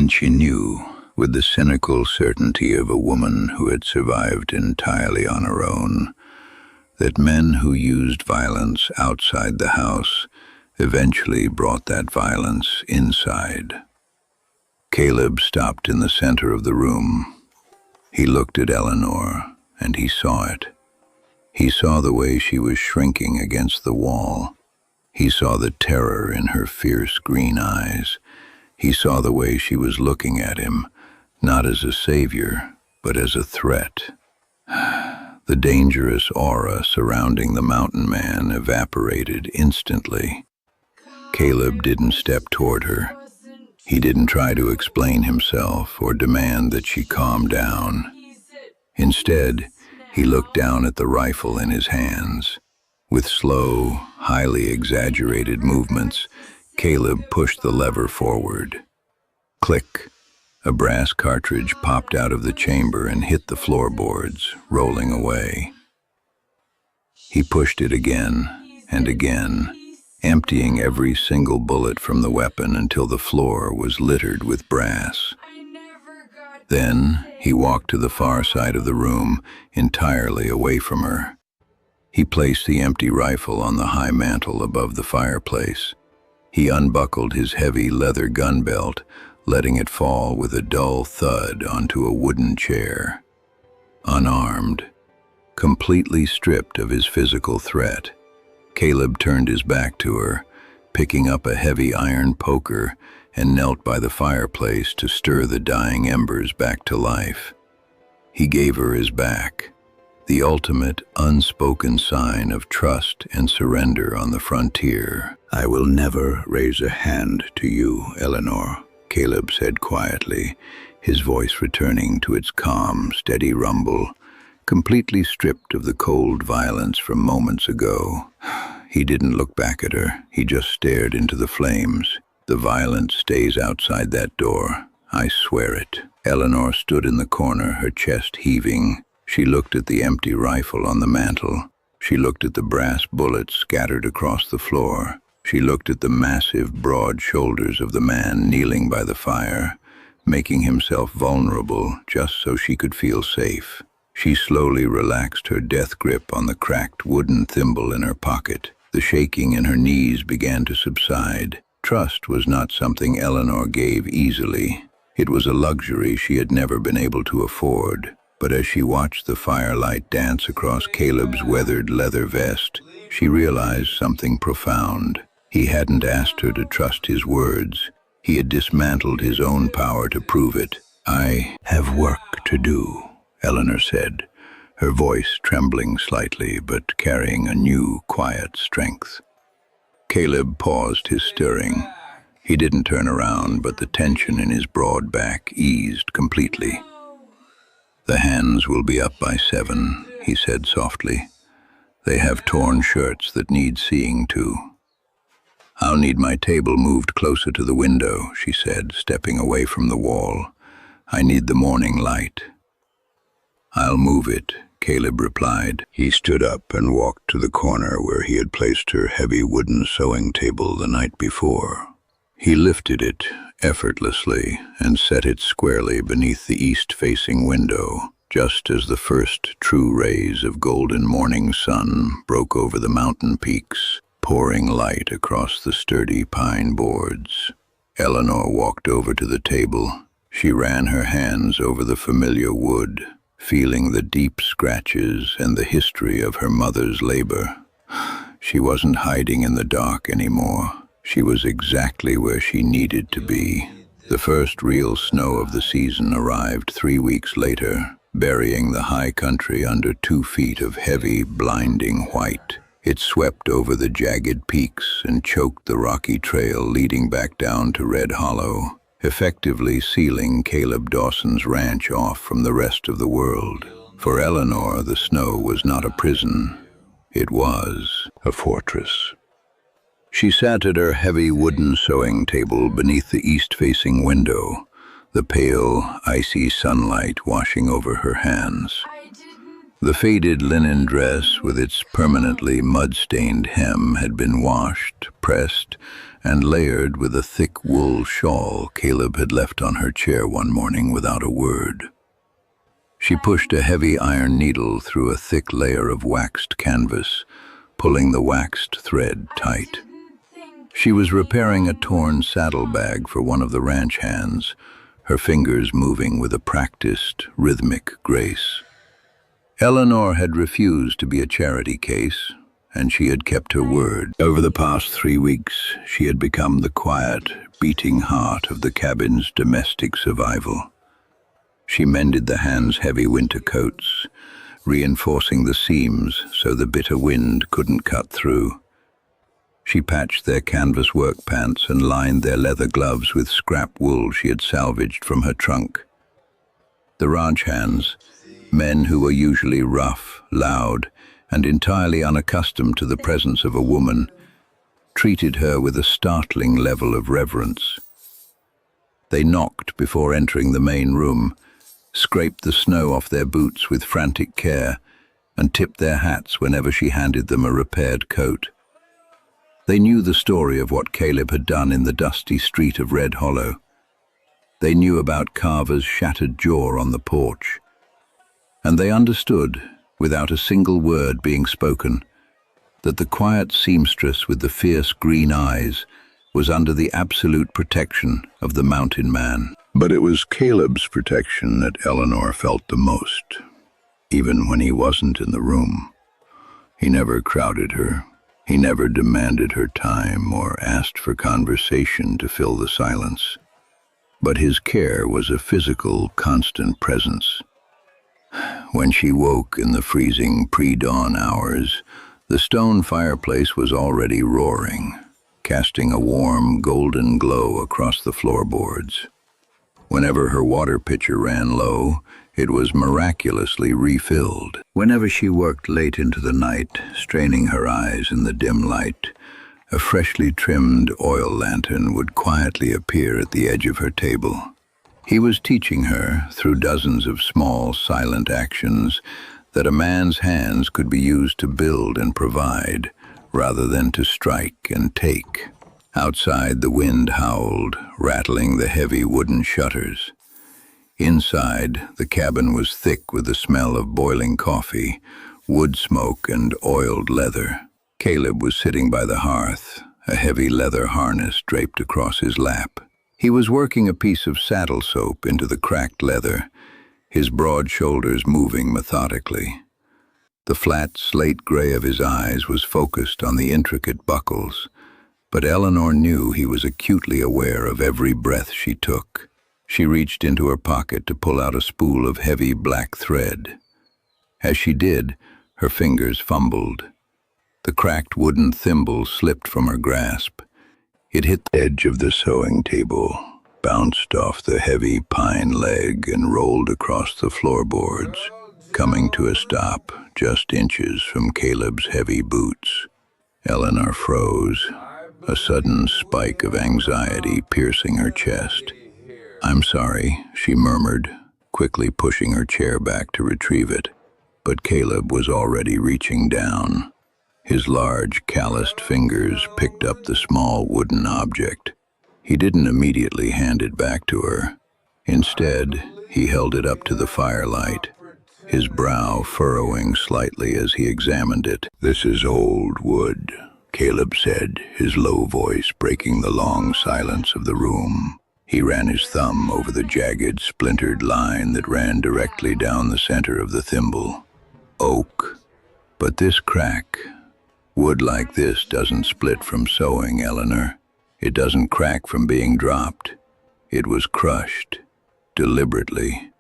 And she knew, with the cynical certainty of a woman who had survived entirely on her own, that men who used violence outside the house eventually brought that violence inside. Caleb stopped in the center of the room. He looked at Eleanor, and he saw it. He saw the way she was shrinking against the wall. He saw the terror in her fierce green eyes. He saw the way she was looking at him, not as a savior, but as a threat. The dangerous aura surrounding the mountain man evaporated instantly. Caleb didn't step toward her. He didn't try to explain himself or demand that she calm down. Instead, he looked down at the rifle in his hands. With slow, highly exaggerated movements, Caleb pushed the lever forward. Click! A brass cartridge popped out of the chamber and hit the floorboards, rolling away. He pushed it again and again, emptying every single bullet from the weapon until the floor was littered with brass. Then he walked to the far side of the room, entirely away from her. He placed the empty rifle on the high mantel above the fireplace. He unbuckled his heavy leather gun belt, letting it fall with a dull thud onto a wooden chair. Unarmed, completely stripped of his physical threat, Caleb turned his back to her, picking up a heavy iron poker, and knelt by the fireplace to stir the dying embers back to life. He gave her his back, the ultimate unspoken sign of trust and surrender on the frontier. "I will never raise a hand to you, Eleanor," Caleb said quietly, his voice returning to its calm, steady rumble, completely stripped of the cold violence from moments ago. He didn't look back at her. He just stared into the flames. "The violence stays outside that door. I swear it." Eleanor stood in the corner, her chest heaving. She looked at the empty rifle on the mantel. She looked at the brass bullets scattered across the floor. She looked at the massive, broad shoulders of the man kneeling by the fire, making himself vulnerable just so she could feel safe. She slowly relaxed her death grip on the cracked wooden thimble in her pocket. The shaking in her knees began to subside. Trust was not something Eleanor gave easily. It was a luxury she had never been able to afford. But as she watched the firelight dance across Caleb's weathered leather vest, she realized something profound. He hadn't asked her to trust his words. He had dismantled his own power to prove it. "I have work to do," Eleanor said, her voice trembling slightly but carrying a new, quiet strength. Caleb paused his stirring. He didn't turn around, but the tension in his broad back eased completely. "The hands will be up by 7, he said softly. "They have torn shirts that need seeing to." "I'll need my table moved closer to the window," she said, stepping away from the wall. "I need the morning light." "I'll move it," Caleb replied. He stood up and walked to the corner where he had placed her heavy wooden sewing table the night before. He lifted it effortlessly and set it squarely beneath the east-facing window, just as the first true rays of golden morning sun broke over the mountain peaks, pouring light across the sturdy pine boards. Eleanor walked over to the table. She ran her hands over the familiar wood, feeling the deep scratches and the history of her mother's labor. She wasn't hiding in the dark anymore. She was exactly where she needed to be. The first real snow of the season arrived 3 weeks later, burying the high country under 2 feet of heavy, blinding white. It swept over the jagged peaks and choked the rocky trail leading back down to Red Hollow, effectively sealing Caleb Dawson's ranch off from the rest of the world. For Eleanor, the snow was not a prison. It was a fortress. She sat at her heavy wooden sewing table beneath the east-facing window, the pale, icy sunlight washing over her hands. The faded linen dress with its permanently mud-stained hem had been washed, pressed, and layered with a thick wool shawl Caleb had left on her chair one morning without a word. She pushed a heavy iron needle through a thick layer of waxed canvas, pulling the waxed thread tight. She was repairing a torn saddlebag for one of the ranch hands, her fingers moving with a practiced, rhythmic grace. Eleanor had refused to be a charity case, and she had kept her word. Over the past 3 weeks, she had become the quiet, beating heart of the cabin's domestic survival. She mended the hands' heavy winter coats, reinforcing the seams so the bitter wind couldn't cut through. She patched their canvas work pants and lined their leather gloves with scrap wool she had salvaged from her trunk. The ranch hands, men who were usually rough, loud, and entirely unaccustomed to the presence of a woman, treated her with a startling level of reverence. They knocked before entering the main room, scraped the snow off their boots with frantic care, and tipped their hats whenever she handed them a repaired coat. They knew the story of what Caleb had done in the dusty street of Red Hollow. They knew about Carver's shattered jaw on the porch. And they understood, without a single word being spoken, that the quiet seamstress with the fierce green eyes was under the absolute protection of the mountain man. But it was Caleb's protection that Eleanor felt the most, even when he wasn't in the room. He never crowded her. He never demanded her time or asked for conversation to fill the silence. But his care was a physical, constant presence. When she woke in the freezing pre-dawn hours, the stone fireplace was already roaring, casting a warm, golden glow across the floorboards. Whenever her water pitcher ran low, it was miraculously refilled. Whenever she worked late into the night, straining her eyes in the dim light, a freshly trimmed oil lantern would quietly appear at the edge of her table. He was teaching her, through dozens of small, silent actions, that a man's hands could be used to build and provide, rather than to strike and take. Outside, the wind howled, rattling the heavy wooden shutters. Inside, the cabin was thick with the smell of boiling coffee, wood smoke, and oiled leather. Caleb was sitting by the hearth, a heavy leather harness draped across his lap. He was working a piece of saddle soap into the cracked leather, his broad shoulders moving methodically. The flat slate gray of his eyes was focused on the intricate buckles, but Eleanor knew he was acutely aware of every breath she took. She reached into her pocket to pull out a spool of heavy black thread. As she did, her fingers fumbled. The cracked wooden thimble slipped from her grasp. It hit the edge of the sewing table, bounced off the heavy pine leg, and rolled across the floorboards, coming to a stop just inches from Caleb's heavy boots. Eleanor froze, a sudden spike of anxiety piercing her chest. "I'm sorry," she murmured, quickly pushing her chair back to retrieve it. But Caleb was already reaching down. His large, calloused fingers picked up the small wooden object. He didn't immediately hand it back to her. Instead, he held it up to the firelight, his brow furrowing slightly as he examined it. "This is old wood," Caleb said, his low voice breaking the long silence of the room. He ran his thumb over the jagged, splintered line that ran directly down the center of the thimble. "Oak. But this crack. Wood like this doesn't split from sewing, Eleanor. It doesn't crack from being dropped. It was crushed. Deliberately."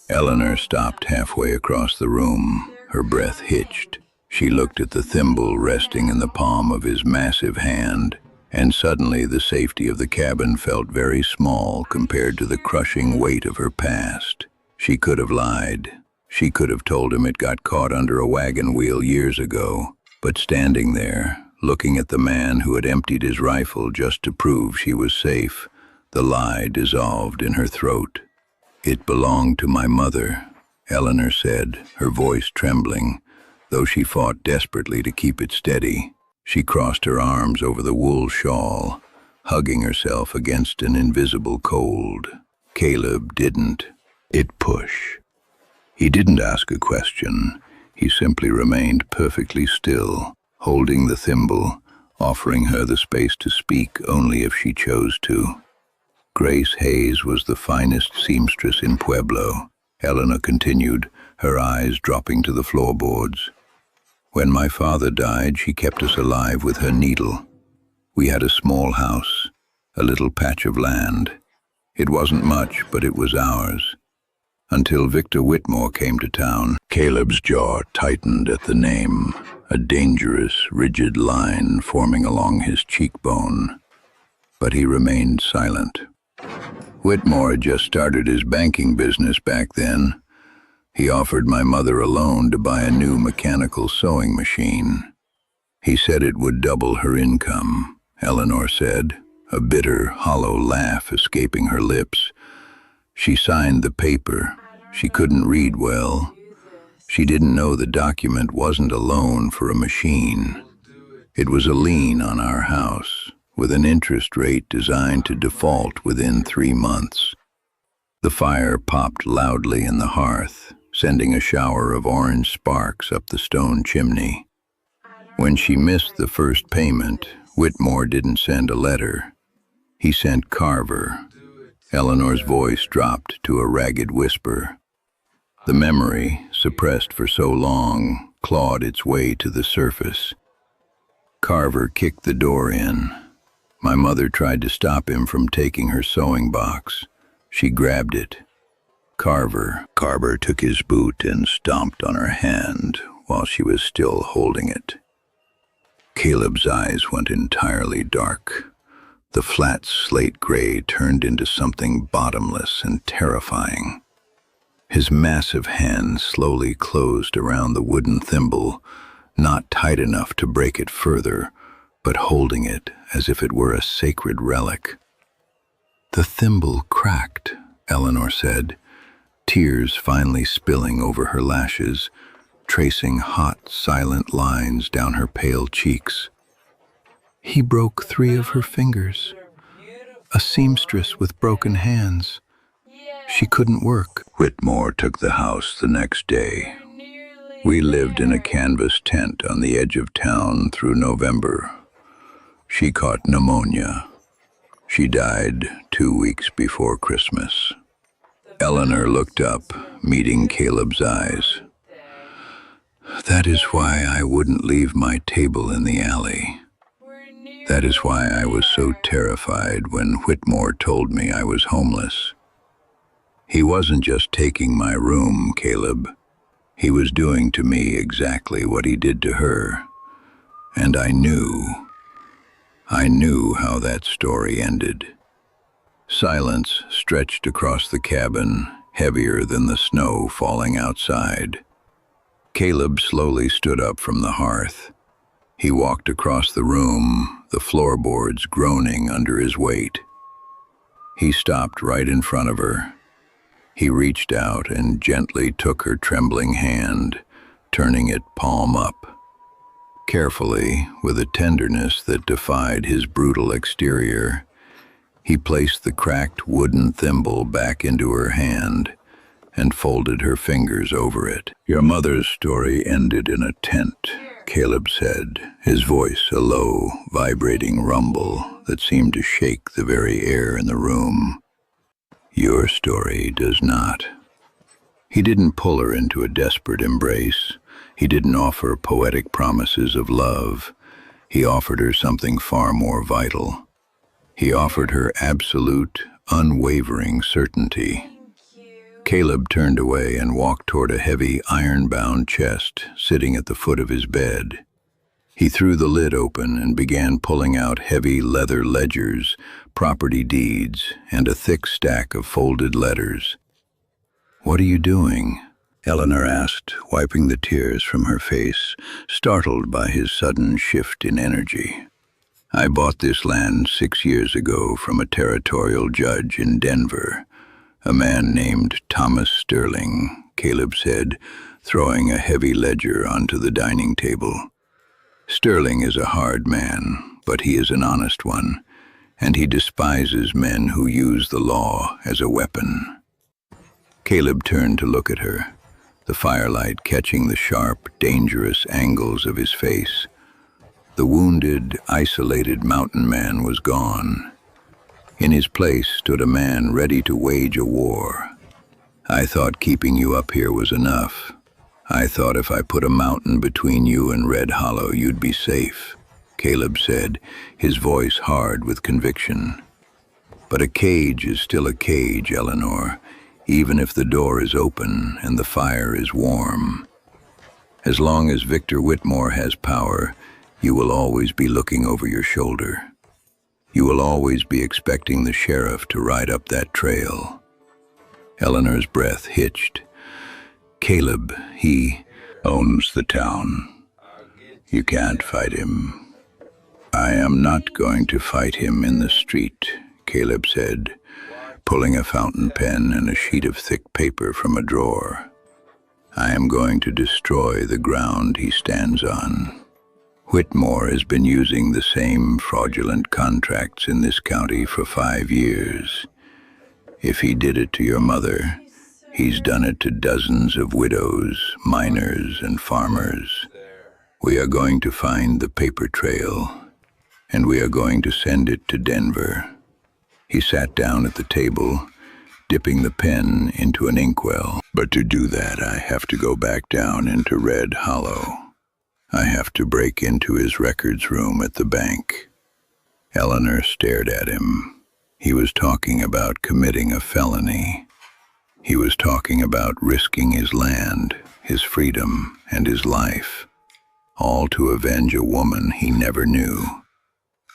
Eleanor stopped halfway across the room, her breath hitched. She looked at the thimble resting in the palm of his massive hand, and suddenly the safety of the cabin felt very small compared to the crushing weight of her past. She could have lied. She could have told him it got caught under a wagon wheel years ago. But standing there, looking at the man who had emptied his rifle just to prove she was safe, the lie dissolved in her throat. "It belonged to my mother," Eleanor said, her voice trembling, though she fought desperately to keep it steady. She crossed her arms over the wool shawl, hugging herself against an invisible cold. Caleb didn't. It push. He didn't ask a question. He simply remained perfectly still, holding the thimble, offering her the space to speak only if she chose to. Grace Hayes was the finest seamstress in Pueblo, Eleanor continued, her eyes dropping to the floorboards. When my father died, she kept us alive with her needle. We had a small house, a little patch of land. It wasn't much, but it was ours. Until Victor Whitmore came to town. Caleb's jaw tightened at the name, a dangerous, rigid line forming along his cheekbone. But he remained silent. Whitmore had just started his banking business back then. He offered my mother a loan to buy a new mechanical sewing machine. He said it would double her income, Eleanor said, a bitter, hollow laugh escaping her lips. She signed the paper. She couldn't read well. She didn't know the document wasn't a loan for a machine. It was a lien on our house, with an interest rate designed to default within 3 months. The fire popped loudly in the hearth, sending a shower of orange sparks up the stone chimney. When she missed the first payment, Whitmore didn't send a letter. He sent Carver. Eleanor's voice dropped to a ragged whisper. The memory, suppressed for so long, clawed its way to the surface. Carver kicked the door in. My mother tried to stop him from taking her sewing box. She grabbed it. Carver took his boot and stomped on her hand while she was still holding it. Caleb's eyes went entirely dark. The flat slate gray turned into something bottomless and terrifying. His massive hand slowly closed around the wooden thimble, not tight enough to break it further, but holding it as if it were a sacred relic. The thimble cracked, Eleanor said, tears finally spilling over her lashes, tracing hot, silent lines down her pale cheeks. He broke 3 of her fingers. A seamstress with broken hands. She couldn't work. Whitmore took the house the next day. We lived in a canvas tent on the edge of town through November. She caught pneumonia. She died 2 weeks before Christmas. Eleanor looked up, meeting Caleb's eyes. That is why I wouldn't leave my table in the alley. That is why I was so terrified when Whitmore told me I was homeless. He wasn't just taking my room, Caleb. He was doing to me exactly what he did to her. And I knew how that story ended. Silence stretched across the cabin, heavier than the snow falling outside. Caleb slowly stood up from the hearth. He walked across the room, the floorboards groaning under his weight. He stopped right in front of her. He reached out and gently took her trembling hand, turning it palm up. Carefully, with a tenderness that defied his brutal exterior, he placed the cracked wooden thimble back into her hand and folded her fingers over it. Your mother's story ended in a tent, Caleb said, his voice a low, vibrating rumble that seemed to shake the very air in the room. Your story does not. He didn't pull her into a desperate embrace. He didn't offer poetic promises of love. He offered her something far more vital. He offered her absolute, unwavering certainty. Caleb turned away and walked toward a heavy, iron-bound chest sitting at the foot of his bed. He threw the lid open and began pulling out heavy leather ledgers, property deeds, and a thick stack of folded letters. "What are you doing?" Eleanor asked, wiping the tears from her face, startled by his sudden shift in energy. "I bought this land 6 years ago from a territorial judge in Denver. A man named Thomas Sterling," Caleb said, throwing a heavy ledger onto the dining table. "Sterling is a hard man, but he is an honest one. and he despises men who use the law as a weapon. Caleb turned to look at her, the firelight catching the sharp, dangerous angles of his face. The wounded, isolated mountain man was gone. In his place stood a man ready to wage a war. I thought keeping you up here was enough. I thought if I put a mountain between you and Red Hollow, you'd be safe, Caleb said, his voice hard with conviction. But a cage is still a cage, Eleanor, even if the door is open and the fire is warm. As long as Victor Whitmore has power, you will always be looking over your shoulder. You will always be expecting the sheriff to ride up that trail. Eleanor's breath hitched. Caleb, he owns the town. You can't fight him. I am not going to fight him in the street, Caleb said, pulling a fountain pen and a sheet of thick paper from a drawer. I am going to destroy the ground he stands on. Whitmore has been using the same fraudulent contracts in this county for 5 years. If he did it to your mother, he's done it to dozens of widows, miners, and farmers. We are going to find the paper trail, and we are going to send it to Denver. He sat down at the table, dipping the pen into an inkwell. But to do that, I have to go back down into Red Hollow. I have to break into his records room at the bank. Eleanor stared at him. He was talking about committing a felony. He was talking about risking his land, his freedom, and his life, all to avenge a woman he never knew,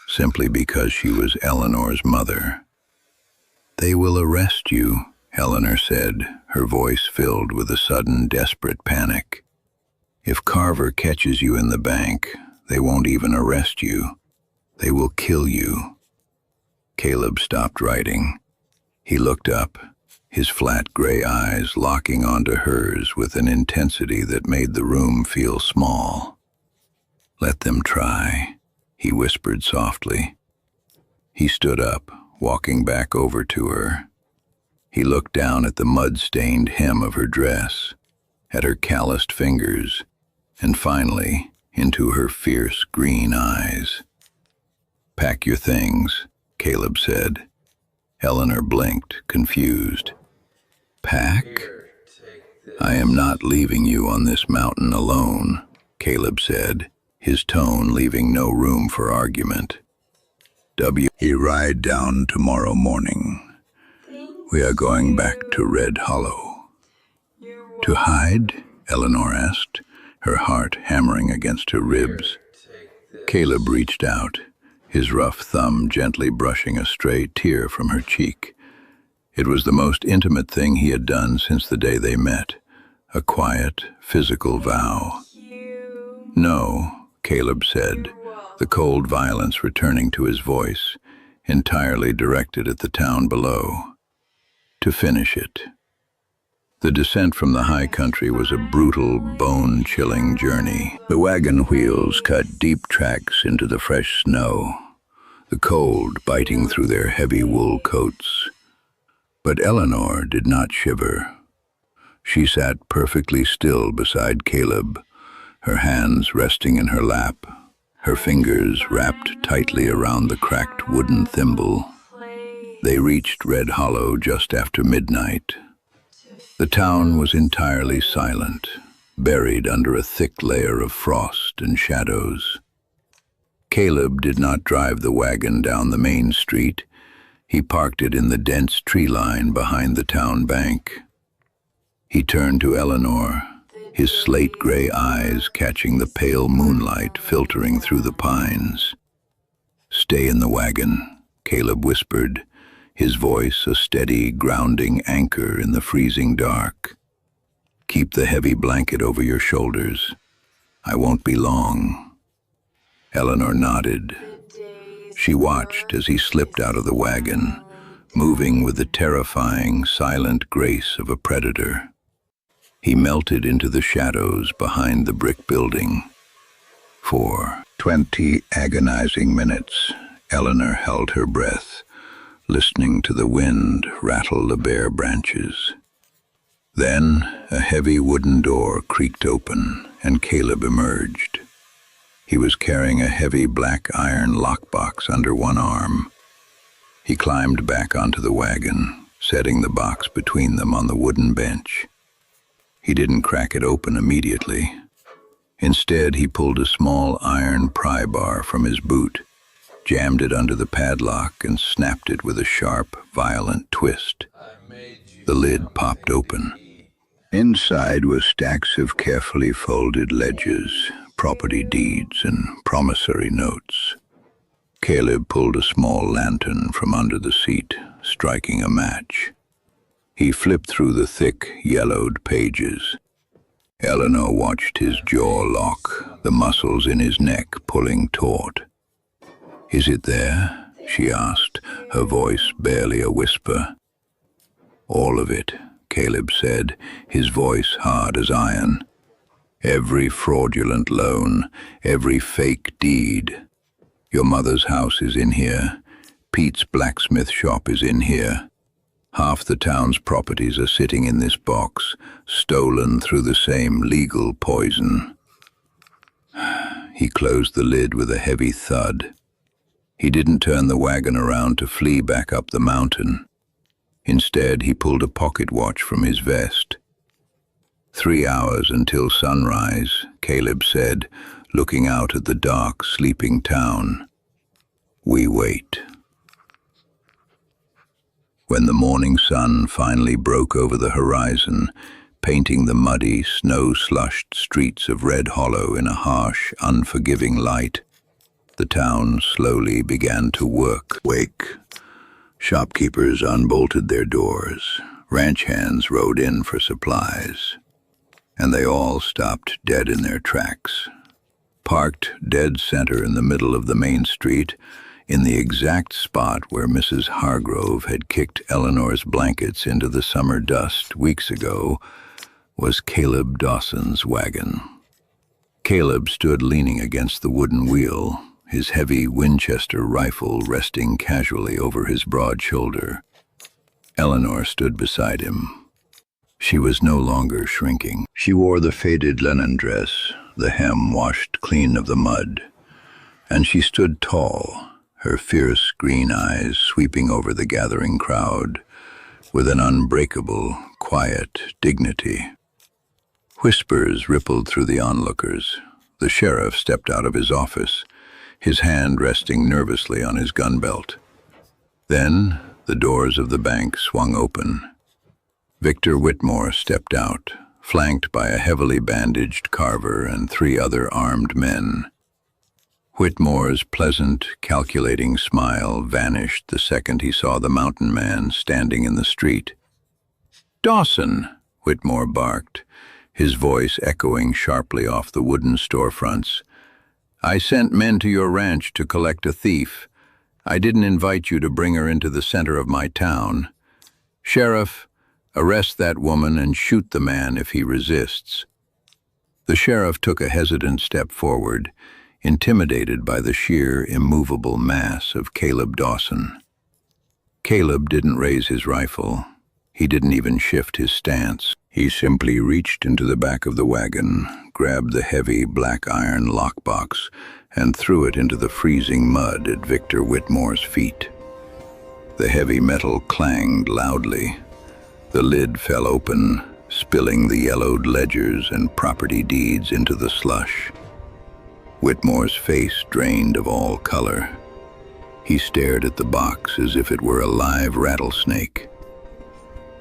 simply because she was Eleanor's mother. They will arrest you, Eleanor said, her voice filled with a sudden, desperate panic. If Carver catches you in the bank, they won't even arrest you. They will kill you. Caleb stopped writing. He looked up, his flat gray eyes locking onto hers with an intensity that made the room feel small. Let them try, he whispered softly. He stood up, walking back over to her. He looked down at the mud-stained hem of her dress, at her calloused fingers, and finally into her fierce green eyes. Pack your things, Caleb said. Eleanor blinked, confused. Pack? I am not leaving you on this mountain alone, Caleb said, his tone leaving no room for argument. We ride down tomorrow morning. We are going back to Red Hollow. To hide? Eleanor asked, her heart hammering against her ribs. Caleb reached out, his rough thumb gently brushing a stray tear from her cheek. It was the most intimate thing he had done since the day they met, a quiet, physical vow. No, Caleb said, the cold violence returning to his voice, entirely directed at the town below. To finish it. The descent from the high country was a brutal, bone-chilling journey. The wagon wheels cut deep tracks into the fresh snow, the cold biting through their heavy wool coats. But Eleanor did not shiver. She sat perfectly still beside Caleb, her hands resting in her lap, her fingers wrapped tightly around the cracked wooden thimble. They reached Red Hollow just after midnight. The town was entirely silent, buried under a thick layer of frost and shadows. Caleb did not drive the wagon down the main street. He parked it in the dense tree line behind the town bank. He turned to Eleanor, his slate-gray eyes catching the pale moonlight filtering through the pines. "Stay in the wagon," Caleb whispered, his voice a steady, grounding anchor in the freezing dark. "Keep the heavy blanket over your shoulders. I won't be long." Eleanor nodded. She watched as he slipped out of the wagon, moving with the terrifying, silent grace of a predator. He melted into the shadows behind the brick building. For 20 agonizing minutes, Eleanor held her breath, listening to the wind rattle the bare branches. Then a heavy wooden door creaked open, and Caleb emerged. He was carrying a heavy black iron lockbox under one arm. He climbed back onto the wagon, setting the box between them on the wooden bench. He didn't crack it open immediately. Instead, he pulled a small iron pry bar from his boot, jammed it under the padlock, and snapped it with a sharp, violent twist. The lid popped open. Inside were stacks of carefully folded ledgers, property deeds, and promissory notes. Caleb pulled a small lantern from under the seat, striking a match. He flipped through the thick, yellowed pages. Eleanor watched his jaw lock, the muscles in his neck pulling taut. "Is it there?" she asked, her voice barely a whisper. "All of it," Caleb said, his voice hard as iron. "Every fraudulent loan, every fake deed. Your mother's house is in here. Pete's blacksmith shop is in here. Half the town's properties are sitting in this box, stolen through the same legal poison." He closed the lid with a heavy thud. He didn't turn the wagon around to flee back up the mountain. Instead, he pulled a pocket watch from his vest. 3 hours until sunrise, Caleb said, looking out at the dark, sleeping town. "We wait." When the morning sun finally broke over the horizon, painting the muddy, snow-slushed streets of Red Hollow in a harsh, unforgiving light, the town slowly began to wake. Shopkeepers unbolted their doors, ranch hands rode in for supplies, and they all stopped dead in their tracks. Parked dead center in the middle of the main street, in the exact spot where Mrs. Hargrove had kicked Eleanor's blankets into the summer dust weeks ago, was Caleb Dawson's wagon. Caleb stood leaning against the wooden wheel, his heavy Winchester rifle resting casually over his broad shoulder. Eleanor stood beside him. She was no longer shrinking. She wore the faded linen dress, the hem washed clean of the mud, and she stood tall, her fierce green eyes sweeping over the gathering crowd with an unbreakable, quiet dignity. Whispers rippled through the onlookers. The sheriff stepped out of his office, his hand resting nervously on his gun belt. Then the doors of the bank swung open. Victor Whitmore stepped out, flanked by a heavily bandaged Carver and 3 other armed men. Whitmore's pleasant, calculating smile vanished the second he saw the mountain man standing in the street. "Dawson!" Whitmore barked, his voice echoing sharply off the wooden storefronts. "I sent men to your ranch to collect a thief. I didn't invite you to bring her into the center of my town. Sheriff, arrest that woman and shoot the man if he resists." The sheriff took a hesitant step forward, intimidated by the sheer, immovable mass of Caleb Dawson. Caleb didn't raise his rifle. He didn't even shift his stance. He simply reached into the back of the wagon, grabbed the heavy black iron lockbox, and threw it into the freezing mud at Victor Whitmore's feet. The heavy metal clanged loudly. The lid fell open, spilling the yellowed ledgers and property deeds into the slush. Whitmore's face drained of all color. He stared at the box as if it were a live rattlesnake.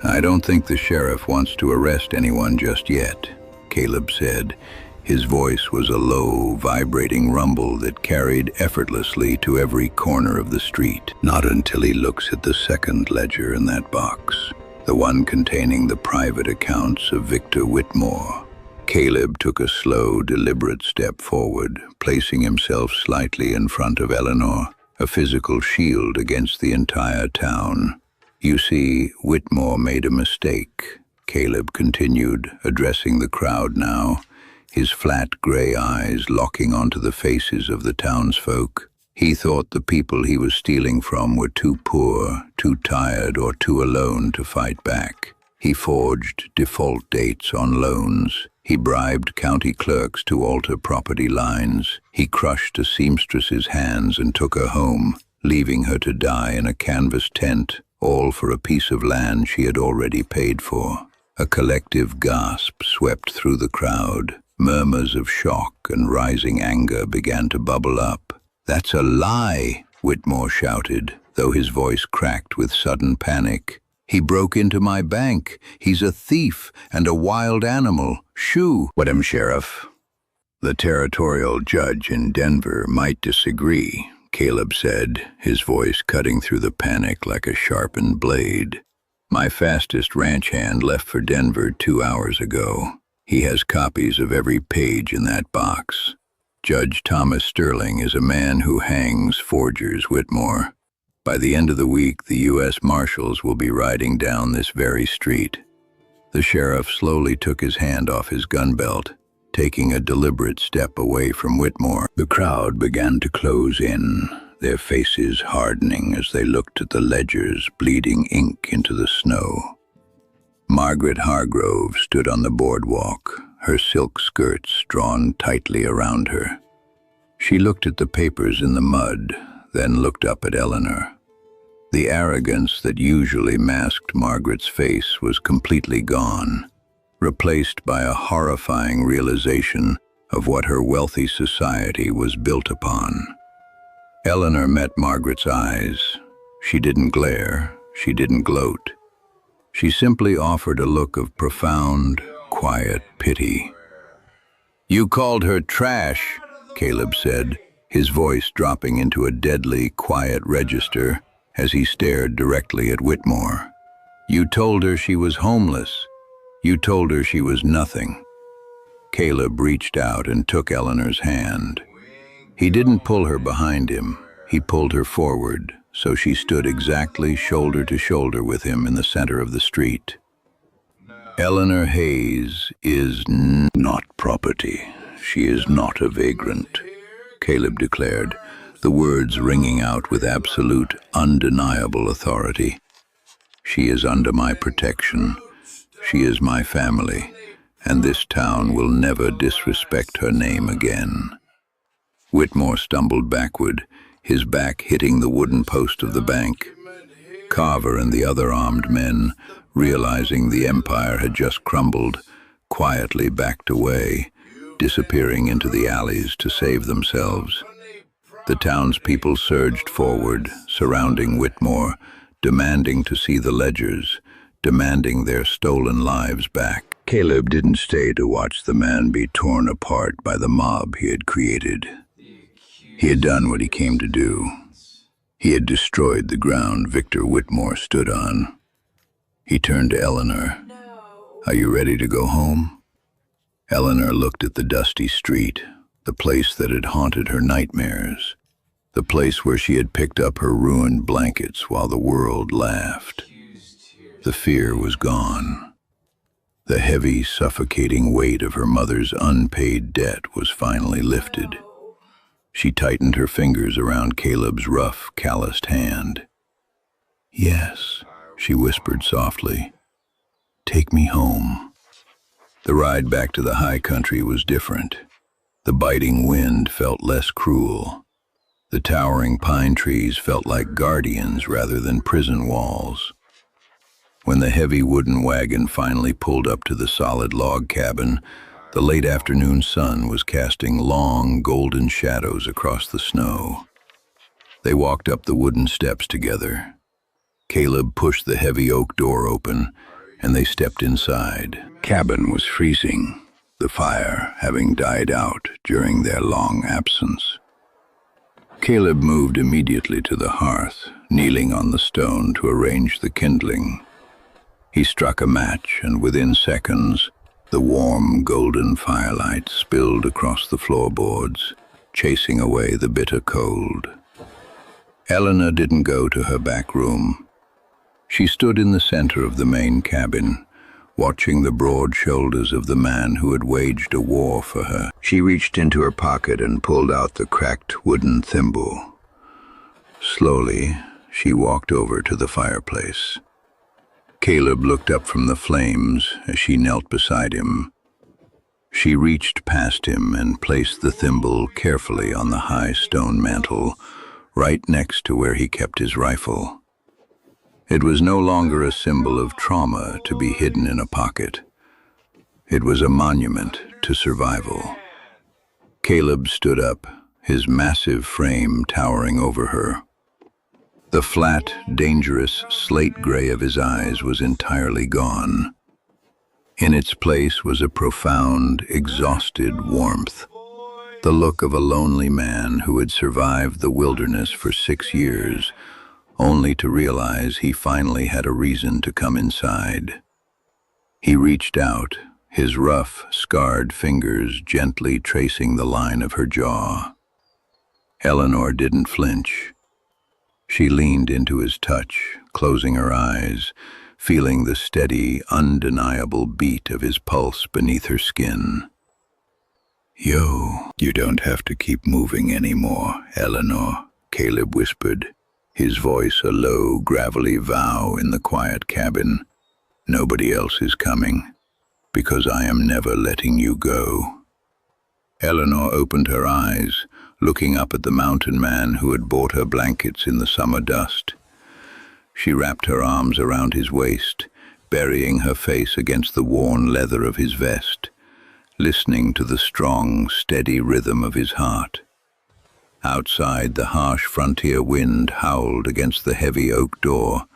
"I don't think the sheriff wants to arrest anyone just yet," Caleb said. His voice was a low, vibrating rumble that carried effortlessly to every corner of the street. "Not until he looks at the second ledger in that box, the one containing the private accounts of Victor Whitmore." Caleb took a slow, deliberate step forward, placing himself slightly in front of Eleanor, a physical shield against the entire town. "You see, Whitmore made a mistake," Caleb continued, addressing the crowd now, his flat gray eyes locking onto the faces of the townsfolk. He thought the people he was stealing from were too poor, too tired, or too alone to fight back. He forged default dates on loans. He bribed county clerks to alter property lines. He crushed a seamstress's hands and took her home, leaving her to die in a canvas tent, all for a piece of land she had already paid for. A collective gasp swept through the crowd. Murmurs of shock and rising anger began to bubble up. "That's a lie," Whitmore shouted, though his voice cracked with sudden panic. "He broke into my bank. He's a thief and a wild animal. Shoo!" "Whittam, Sheriff." "The territorial judge in Denver might disagree," Caleb said, his voice cutting through the panic like a sharpened blade. "My fastest ranch hand left for Denver 2 hours ago. He has copies of every page in that box. Judge Thomas Sterling is a man who hangs forgers, Whitmore. By the end of the week, the U.S. Marshals will be riding down this very street." The sheriff slowly took his hand off his gun belt, taking a deliberate step away from Whitmore. The crowd began to close in, their faces hardening as they looked at the ledgers bleeding ink into the snow. Margaret Hargrove stood on the boardwalk, her silk skirts drawn tightly around her. She looked at the papers in the mud, then looked up at Eleanor. The arrogance that usually masked Margaret's face was completely gone, replaced by a horrifying realization of what her wealthy society was built upon. Eleanor met Margaret's eyes. She didn't glare, she didn't gloat. She simply offered a look of profound, quiet pity. "You called her trash," Caleb said, his voice dropping into a deadly, quiet register as he stared directly at Whitmore. "You told her she was homeless. You told her she was nothing." Caleb reached out and took Eleanor's hand. He didn't pull her behind him. He pulled her forward, so she stood exactly shoulder to shoulder with him in the center of the street. "Eleanor Hayes is not property. She is not a vagrant," Caleb declared, the words ringing out with absolute, undeniable authority. "She is under my protection. She is my family, and this town will never disrespect her name again." Whitmore stumbled backward, his back hitting the wooden post of the bank. Carver and the other armed men, realizing the empire had just crumbled, quietly backed away, disappearing into the alleys to save themselves. The townspeople surged forward, surrounding Whitmore, demanding to see the ledgers, demanding their stolen lives back. Caleb didn't stay to watch the man be torn apart by the mob he had created. He had done what he came to do. He had destroyed the ground Victor Whitmore stood on. He turned to Eleanor. "Are you ready to go home?" Eleanor looked at the dusty street, the place that had haunted her nightmares, the place where she had picked up her ruined blankets while the world laughed. The fear was gone. The heavy, suffocating weight of her mother's unpaid debt was finally lifted. She tightened her fingers around Caleb's rough, calloused hand. "Yes," she whispered softly. "Take me home." The ride back to the high country was different. The biting wind felt less cruel. The towering pine trees felt like guardians rather than prison walls. When the heavy wooden wagon finally pulled up to the solid log cabin, the late afternoon sun was casting long, golden shadows across the snow. They walked up the wooden steps together. Caleb pushed the heavy oak door open, and they stepped inside. The cabin was freezing, the fire having died out during their long absence. Caleb moved immediately to the hearth, kneeling on the stone to arrange the kindling. He struck a match, and within seconds, the warm, golden firelight spilled across the floorboards, chasing away the bitter cold. Eleanor didn't go to her back room. She stood in the center of the main cabin, watching the broad shoulders of the man who had waged a war for her. She reached into her pocket and pulled out the cracked wooden thimble. Slowly, she walked over to the fireplace. Caleb looked up from the flames as she knelt beside him. She reached past him and placed the thimble carefully on the high stone mantel, right next to where he kept his rifle. It was no longer a symbol of trauma to be hidden in a pocket. It was a monument to survival. Caleb stood up, his massive frame towering over her. The flat, dangerous slate gray of his eyes was entirely gone. In its place was a profound, exhausted warmth, the look of a lonely man who had survived the wilderness for 6 years, only to realize he finally had a reason to come inside. He reached out, his rough, scarred fingers gently tracing the line of her jaw. Eleanor didn't flinch. She leaned into his touch, closing her eyes, feeling the steady, undeniable beat of his pulse beneath her skin. "Yo, you don't have to keep moving anymore, Eleanor," Caleb whispered, his voice a low, gravelly vow in the quiet cabin. "Nobody else is coming, because I am never letting you go." Eleanor opened her eyes, looking up at the mountain man who had brought her blankets in the summer dust. She wrapped her arms around his waist, burying her face against the worn leather of his vest, listening to the strong, steady rhythm of his heart. Outside, the harsh frontier wind howled against the heavy oak door,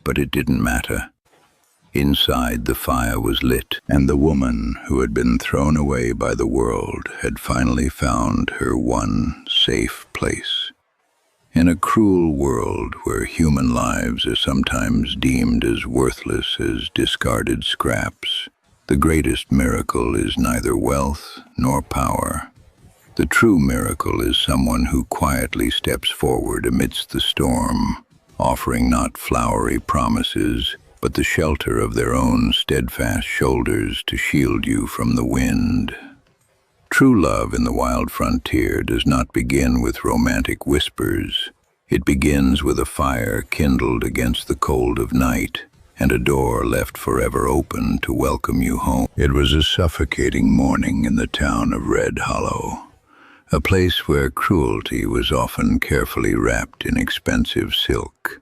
but it didn't matter. Inside, the fire was lit, and the woman who had been thrown away by the world had finally found her one safe place. In a cruel world where human lives are sometimes deemed as worthless as discarded scraps, the greatest miracle is neither wealth nor power. The true miracle is someone who quietly steps forward amidst the storm, offering not flowery promises, but the shelter of their own steadfast shoulders to shield you from the wind. True love in the wild frontier does not begin with romantic whispers. It begins with a fire kindled against the cold of night, and a door left forever open to welcome you home. It was a suffocating morning in the town of Red Hollow, a place where cruelty was often carefully wrapped in expensive silk.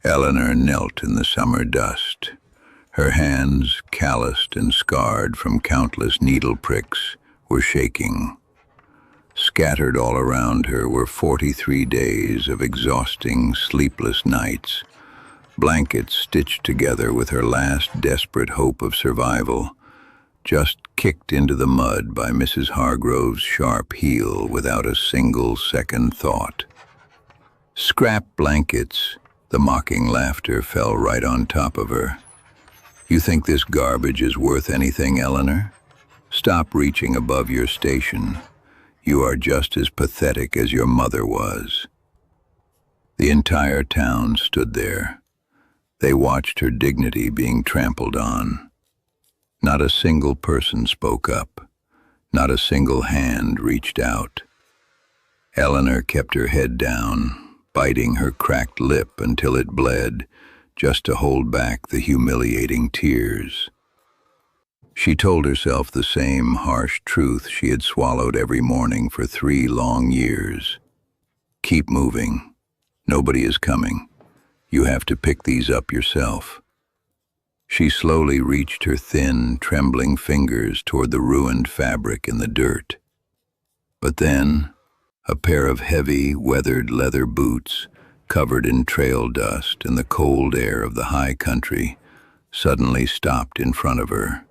Eleanor knelt in the summer dust, her hands, calloused and scarred from countless needle pricks, were shaking. Scattered all around her were 43 days of exhausting, sleepless nights, blankets stitched together with her last desperate hope of survival, just kicked into the mud by Mrs. Hargrove's sharp heel without a single second thought. "Scrap blankets," the mocking laughter fell right on top of her. "You think this garbage is worth anything, Eleanor? Stop reaching above your station. You are just as pathetic as your mother was." The entire town stood there. They watched her dignity being trampled on. Not a single person spoke up. Not a single hand reached out. Eleanor kept her head down, biting her cracked lip until it bled, just to hold back the humiliating tears. She told herself the same harsh truth she had swallowed every morning for 3 long years. Keep moving. Nobody is coming. You have to pick these up yourself. She slowly reached her thin, trembling fingers toward the ruined fabric in the dirt. But then, a pair of heavy, weathered leather boots, covered in trail dust and the cold air of the high country, suddenly stopped in front of her.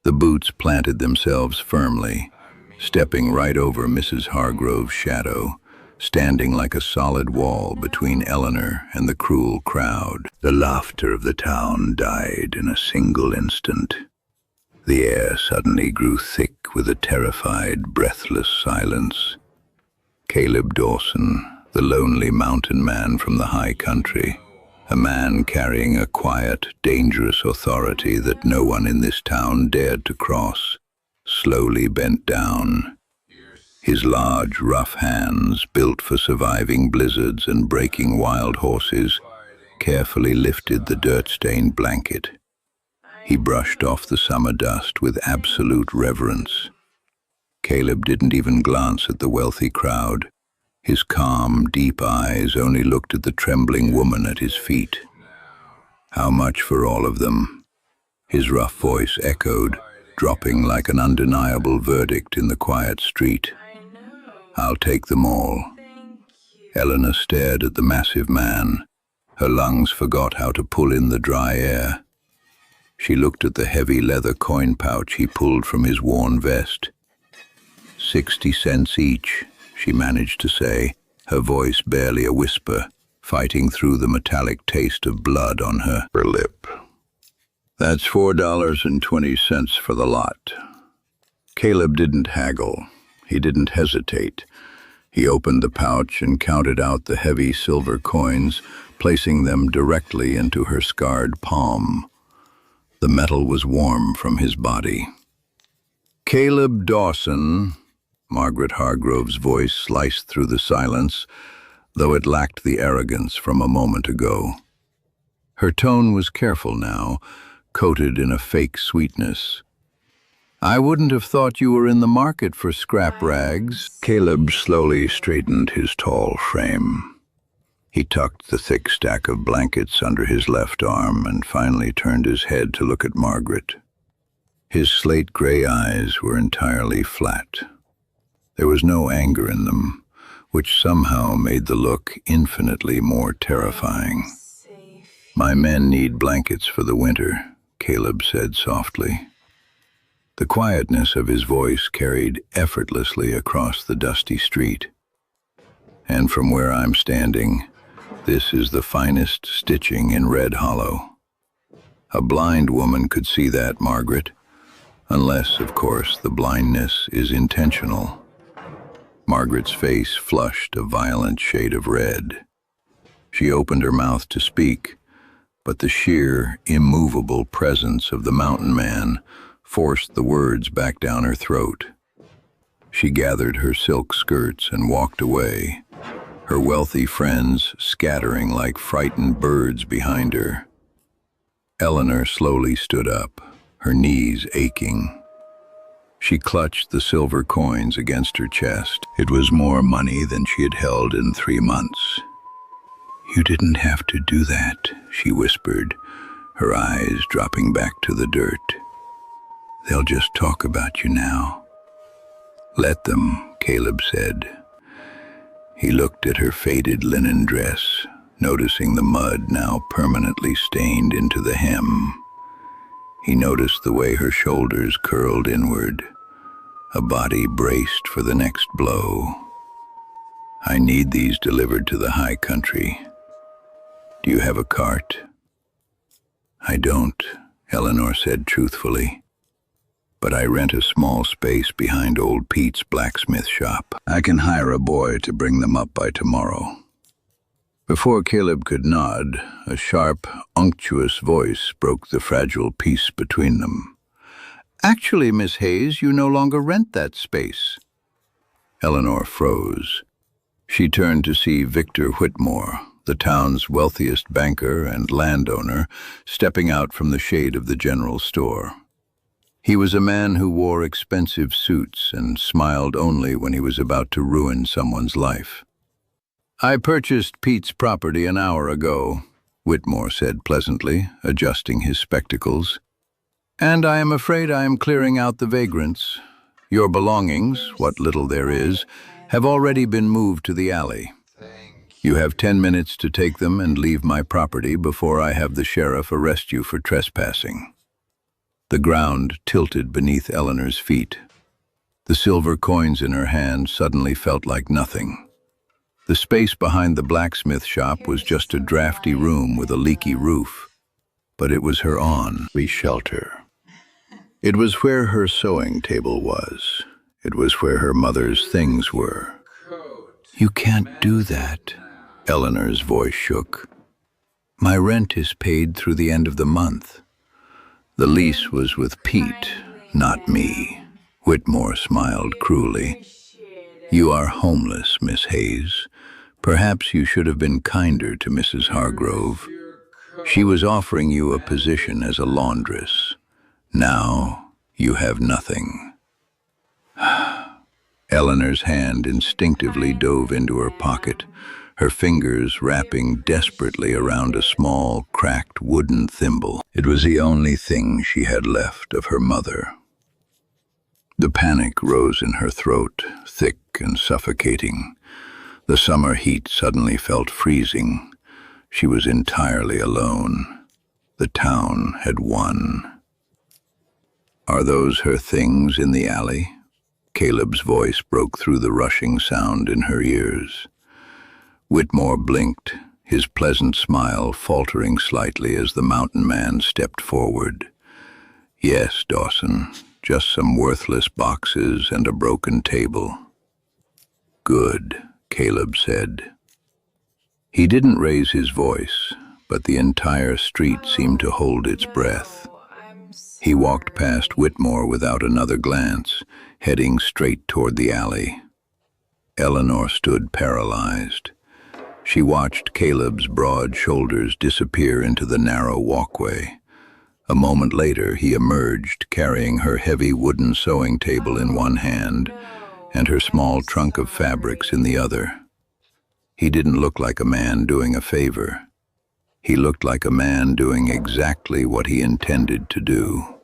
The boots planted themselves firmly, stepping right over Mrs. Hargrove's shadow, standing like a solid wall between Eleanor and the cruel crowd. The laughter of the town died in a single instant. The air suddenly grew thick with a terrified, breathless silence. Caleb Dawson, the lonely mountain man from the high country, a man carrying a quiet, dangerous authority that no one in this town dared to cross, slowly bent down. His large, rough hands, built for surviving blizzards and breaking wild horses, carefully lifted the dirt-stained blanket. He brushed off the summer dust with absolute reverence. Caleb didn't even glance at the wealthy crowd. His calm, deep eyes only looked at the trembling woman at his feet. "How much for all of them?" His rough voice echoed, dropping like an undeniable verdict in the quiet street. "I'll take them all." Eleanor stared at the massive man. Her lungs forgot how to pull in the dry air. She looked at the heavy leather coin pouch he pulled from his worn vest. 60 cents each, she managed to say, her voice barely a whisper, fighting through the metallic taste of blood on her lip. "That's $4.20 for the lot." Caleb didn't haggle. He didn't hesitate. He opened the pouch and counted out the heavy silver coins, placing them directly into her scarred palm. The metal was warm from his body. "Caleb Dawson," Margaret Hargrove's voice sliced through the silence, though it lacked the arrogance from a moment ago. Her tone was careful now, coated in a fake sweetness. "I wouldn't have thought you were in the market for scrap rags." Caleb slowly straightened his tall frame. He tucked the thick stack of blankets under his left arm and finally turned his head to look at Margaret. His slate-gray eyes were entirely flat. There was no anger in them, which somehow made the look infinitely more terrifying. "My men need blankets for the winter," Caleb said softly. The quietness of his voice carried effortlessly across the dusty street. "And from where I'm standing, this is the finest stitching in Red Hollow. A blind woman could see that, Margaret, unless, of course, the blindness is intentional." Margaret's face flushed a violent shade of red. She opened her mouth to speak, but the sheer, immovable presence of the mountain man forced the words back down her throat. She gathered her silk skirts and walked away, her wealthy friends scattering like frightened birds behind her. Eleanor slowly stood up, her knees aching. She clutched the silver coins against her chest. It was more money than she had held in 3 months. "You didn't have to do that," she whispered, her eyes dropping back to the dirt. "They'll just talk about you now." "Let them," Caleb said. He looked at her faded linen dress, noticing the mud now permanently stained into the hem. He noticed the way her shoulders curled inward, a body braced for the next blow. "I need these delivered to the high country. Do you have a cart?" "I don't," Eleanor said truthfully. "But I rent a small space behind old Pete's blacksmith shop. I can hire a boy to bring them up by tomorrow." Before Caleb could nod, a sharp, unctuous voice broke the fragile peace between them. "Actually, Miss Hayes, you no longer rent that space." Eleanor froze. She turned to see Victor Whitmore, the town's wealthiest banker and landowner, stepping out from the shade of the general store. He was a man who wore expensive suits and smiled only when he was about to ruin someone's life. "I purchased Pete's property an hour ago," Whitmore said pleasantly, adjusting his spectacles. "And I am afraid I am clearing out the vagrants. Your belongings, what little there is, have already been moved to the alley. You have 10 minutes to take them and leave my property before I have the sheriff arrest you for trespassing." The ground tilted beneath Eleanor's feet. The silver coins in her hand suddenly felt like nothing. The space behind the blacksmith shop was just a drafty room with a leaky roof, but it was her only shelter. It was where her sewing table was. It was where her mother's things were. "You can't do that," Eleanor's voice shook. "My rent is paid through the end of the month." The lease was with Pete, not me. Whitmore smiled cruelly. "You are homeless, Miss Hayes. Perhaps you should have been kinder to Mrs. Hargrove. She was offering you a position as a laundress. Now you have nothing." Eleanor's hand instinctively dove into her pocket, her fingers wrapping desperately around a small, cracked wooden thimble. It was the only thing she had left of her mother. The panic rose in her throat, thick and suffocating. The summer heat suddenly felt freezing. She was entirely alone. The town had won. "Are those her things in the alley?" Caleb's voice broke through the rushing sound in her ears. Whitmore blinked, his pleasant smile faltering slightly as the mountain man stepped forward. "Yes, Dawson, just some worthless boxes and a broken table." "Good," Caleb said. He didn't raise his voice, but the entire street seemed to hold its breath. He walked past Whitmore without another glance, heading straight toward the alley. Eleanor stood paralyzed. She watched Caleb's broad shoulders disappear into the narrow walkway. A moment later, he emerged, carrying her heavy wooden sewing table in one hand and her small trunk of fabrics in the other. He didn't look like a man doing a favor. He looked like a man doing exactly what he intended to do.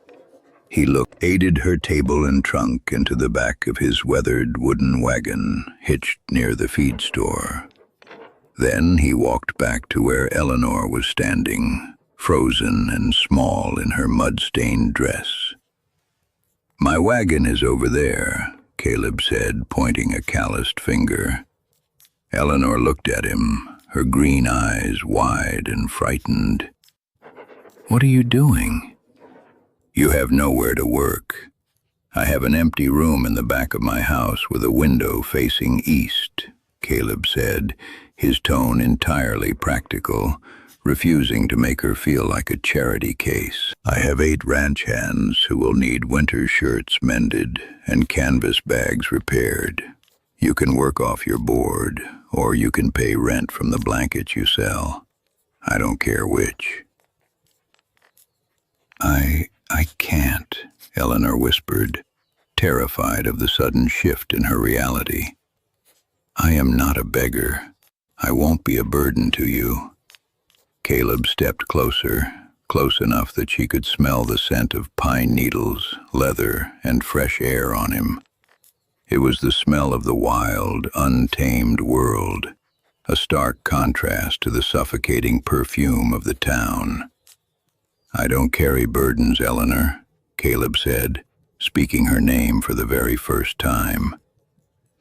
He aided her table and trunk into the back of his weathered wooden wagon hitched near the feed store. Then he walked back to where Eleanor was standing, frozen and small in her mud-stained dress. "My wagon is over there," Caleb said, pointing a calloused finger. Eleanor looked at him, her green eyes wide and frightened. "What are you doing?" "You have nowhere to work. I have an empty room in the back of my house with a window facing east," Caleb said, his tone entirely practical, refusing to make her feel like a charity case. "I have 8 ranch hands who will need winter shirts mended and canvas bags repaired. You can work off your board, or you can pay rent from the blankets you sell. I don't care which." I can't," Eleanor whispered, terrified of the sudden shift in her reality. "I am not a beggar. I won't be a burden to you." Caleb stepped closer, close enough that she could smell the scent of pine needles, leather, and fresh air on him. It was the smell of the wild, untamed world, a stark contrast to the suffocating perfume of the town. "I don't carry burdens, Eleanor," Caleb said, speaking her name for the very first time.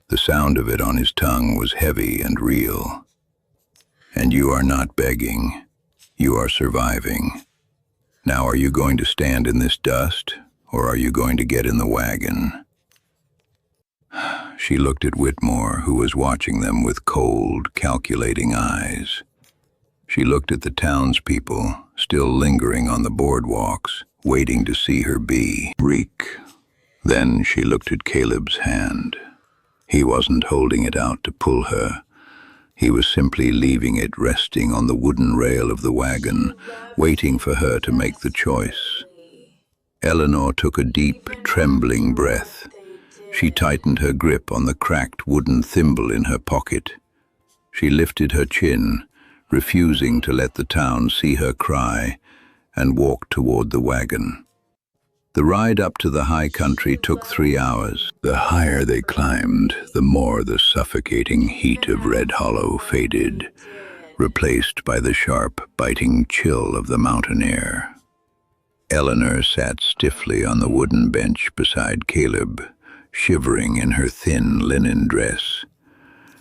The sound of it on his tongue was heavy and real. "And you are not begging. You are surviving. Now are you going to stand in this dust, or are you going to get in the wagon?" She looked at Whitmore, who was watching them with cold, calculating eyes. She looked at the townspeople, still lingering on the boardwalks, waiting to see her be reek. Then she looked at Caleb's hand. He wasn't holding it out to pull her. He was simply leaving it resting on the wooden rail of the wagon, waiting for her to make the choice. Eleanor took a deep, trembling breath. She tightened her grip on the cracked wooden thimble in her pocket. She lifted her chin, refusing to let the town see her cry, and walked toward the wagon. The ride up to the high country took 3 hours. The higher they climbed, the more the suffocating heat of Red Hollow faded, replaced by the sharp, biting chill of the mountain air. Eleanor sat stiffly on the wooden bench beside Caleb, shivering in her thin linen dress.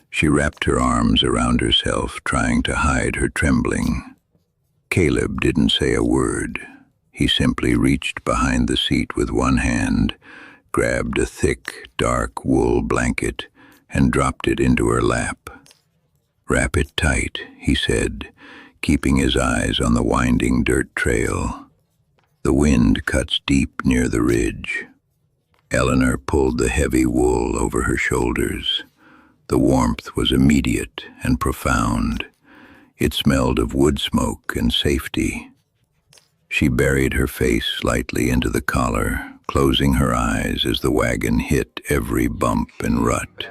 She wrapped her arms around herself, trying to hide her trembling. Caleb didn't say a word. He simply reached behind the seat with one hand, grabbed a thick, dark wool blanket, and dropped it into her lap. "Wrap it tight," he said, keeping his eyes on the winding dirt trail. "The wind cuts deep near the ridge." Eleanor pulled the heavy wool over her shoulders. The warmth was immediate and profound. It smelled of wood smoke and safety. She buried her face slightly into the collar, closing her eyes as the wagon hit every bump and rut.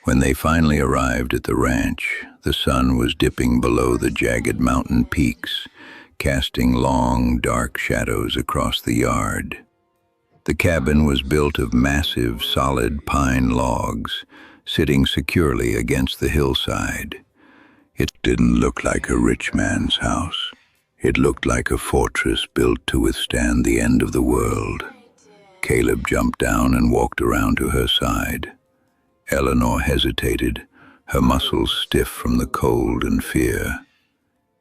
When they finally arrived at the ranch, the sun was dipping below the jagged mountain peaks, casting long, dark shadows across the yard. The cabin was built of massive, solid pine logs, sitting securely against the hillside. It didn't look like a rich man's house. It looked like a fortress built to withstand the end of the world. Caleb jumped down and walked around to her side. Eleanor hesitated, her muscles stiff from the cold and fear.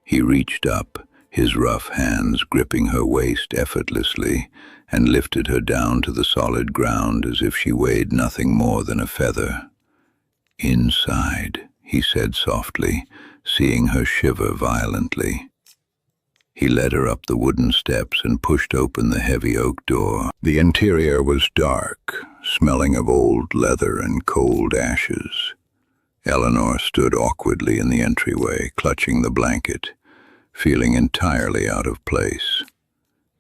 He reached up, his rough hands gripping her waist effortlessly, and lifted her down to the solid ground as if she weighed nothing more than a feather. "Inside," he said softly, seeing her shiver violently. He led her up the wooden steps and pushed open the heavy oak door. The interior was dark, smelling of old leather and cold ashes. Eleanor stood awkwardly in the entryway, clutching the blanket, feeling entirely out of place.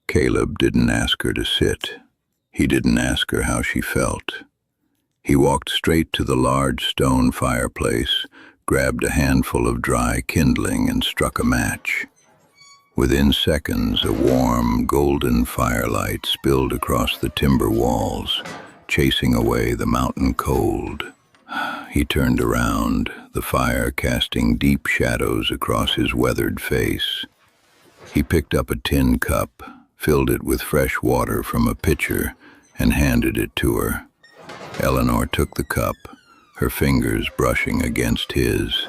Caleb didn't ask her to sit. He didn't ask her how she felt. He walked straight to the large stone fireplace, grabbed a handful of dry kindling and struck a match. Within seconds, a warm, golden firelight spilled across the timber walls, chasing away the mountain cold. He turned around, the fire casting deep shadows across his weathered face. He picked up a tin cup, filled it with fresh water from a pitcher, and handed it to her. Eleanor took the cup, her fingers brushing against his.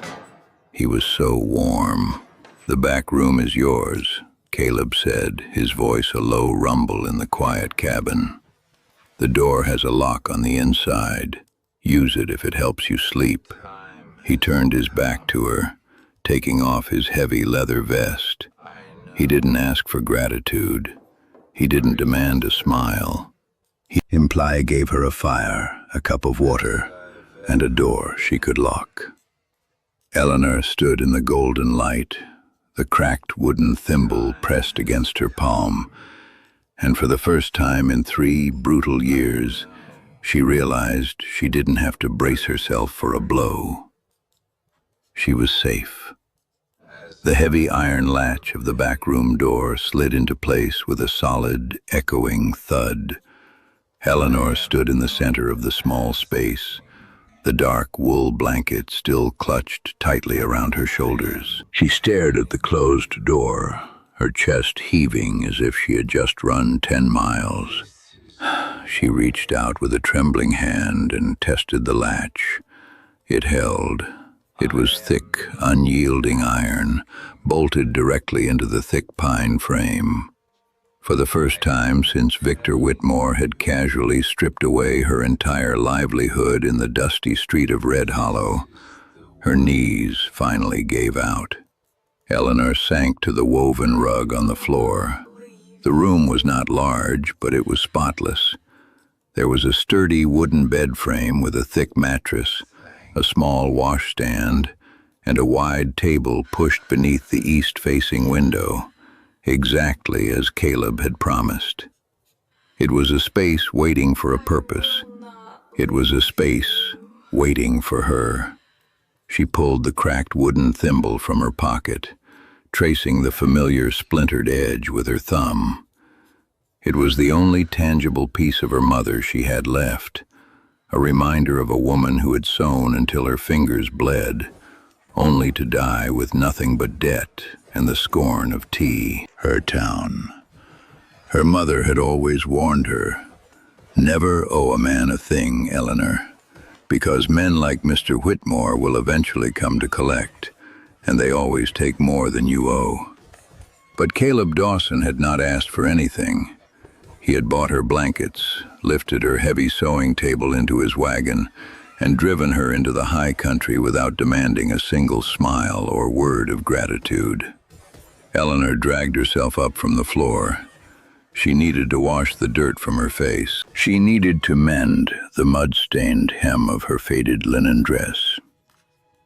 He was so warm. "The back room is yours," Caleb said, his voice a low rumble in the quiet cabin. "The door has a lock on the inside. Use it if it helps you sleep." He turned his back to her, taking off his heavy leather vest. He didn't ask for gratitude. He didn't demand a smile. He simply gave her a fire, a cup of water, and a door she could lock. Eleanor stood in the golden light, the cracked wooden thimble pressed against her palm, and for the first time in 3 brutal years, she realized she didn't have to brace herself for a blow. She was safe. The heavy iron latch of the back room door slid into place with a solid, echoing thud. Eleanor stood in the center of the small space, the dark wool blanket still clutched tightly around her shoulders. She stared at the closed door, her chest heaving as if she had just run 10 miles. She reached out with a trembling hand and tested the latch. It held. It was thick, unyielding iron, bolted directly into the thick pine frame. For the first time since Victor Whitmore had casually stripped away her entire livelihood in the dusty street of Red Hollow, her knees finally gave out. Eleanor sank to the woven rug on the floor. The room was not large, but it was spotless. There was a sturdy wooden bed frame with a thick mattress, a small washstand, and a wide table pushed beneath the east-facing window, exactly as Caleb had promised. It was a space waiting for a purpose. It was a space waiting for her. She pulled the cracked wooden thimble from her pocket, tracing the familiar splintered edge with her thumb. It was the only tangible piece of her mother she had left, a reminder of a woman who had sewn until her fingers bled, only to die with nothing but debt and the scorn of tea. Her town. Her mother had always warned her, "Never owe a man a thing, Eleanor, because men like Mr. Whitmore will eventually come to collect, and they always take more than you owe." But Caleb Dawson had not asked for anything. He had bought her blankets, lifted her heavy sewing table into his wagon, and driven her into the high country without demanding a single smile or word of gratitude. Eleanor dragged herself up from the floor. She needed to wash the dirt from her face. She needed to mend the mud-stained hem of her faded linen dress.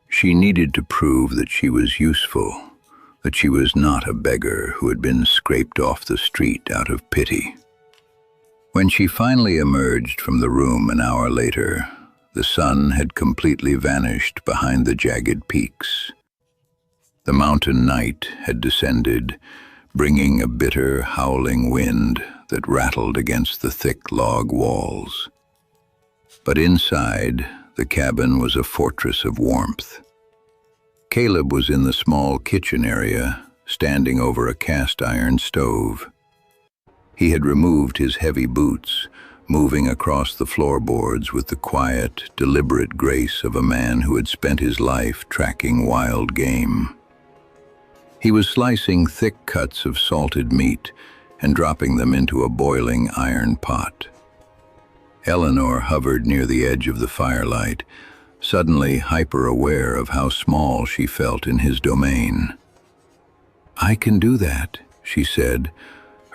She needed to prove that she was useful, that she was not a beggar who had been scraped off the street out of pity. When she finally emerged from the room an hour later, the sun had completely vanished behind the jagged peaks. The mountain night had descended, bringing a bitter, howling wind that rattled against the thick log walls. But inside, the cabin was a fortress of warmth. Caleb was in the small kitchen area, standing over a cast-iron stove. He had removed his heavy boots, moving across the floorboards with the quiet, deliberate grace of a man who had spent his life tracking wild game. He was slicing thick cuts of salted meat and dropping them into a boiling iron pot. Eleanor hovered near the edge of the firelight, suddenly hyper-aware of how small she felt in his domain. "I can do that," she said,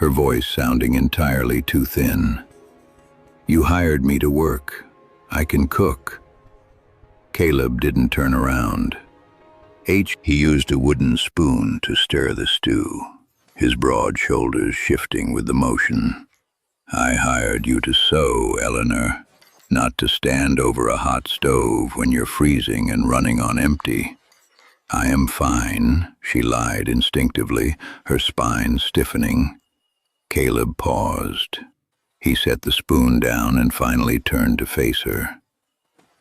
her voice sounding entirely too thin. "You hired me to work. I can cook." Caleb didn't turn around. He used a wooden spoon to stir the stew, his broad shoulders shifting with the motion. "I hired you to sew, Eleanor, not to stand over a hot stove when you're freezing and running on empty." "I am fine," she lied instinctively, her spine stiffening. Caleb paused. He set the spoon down and finally turned to face her.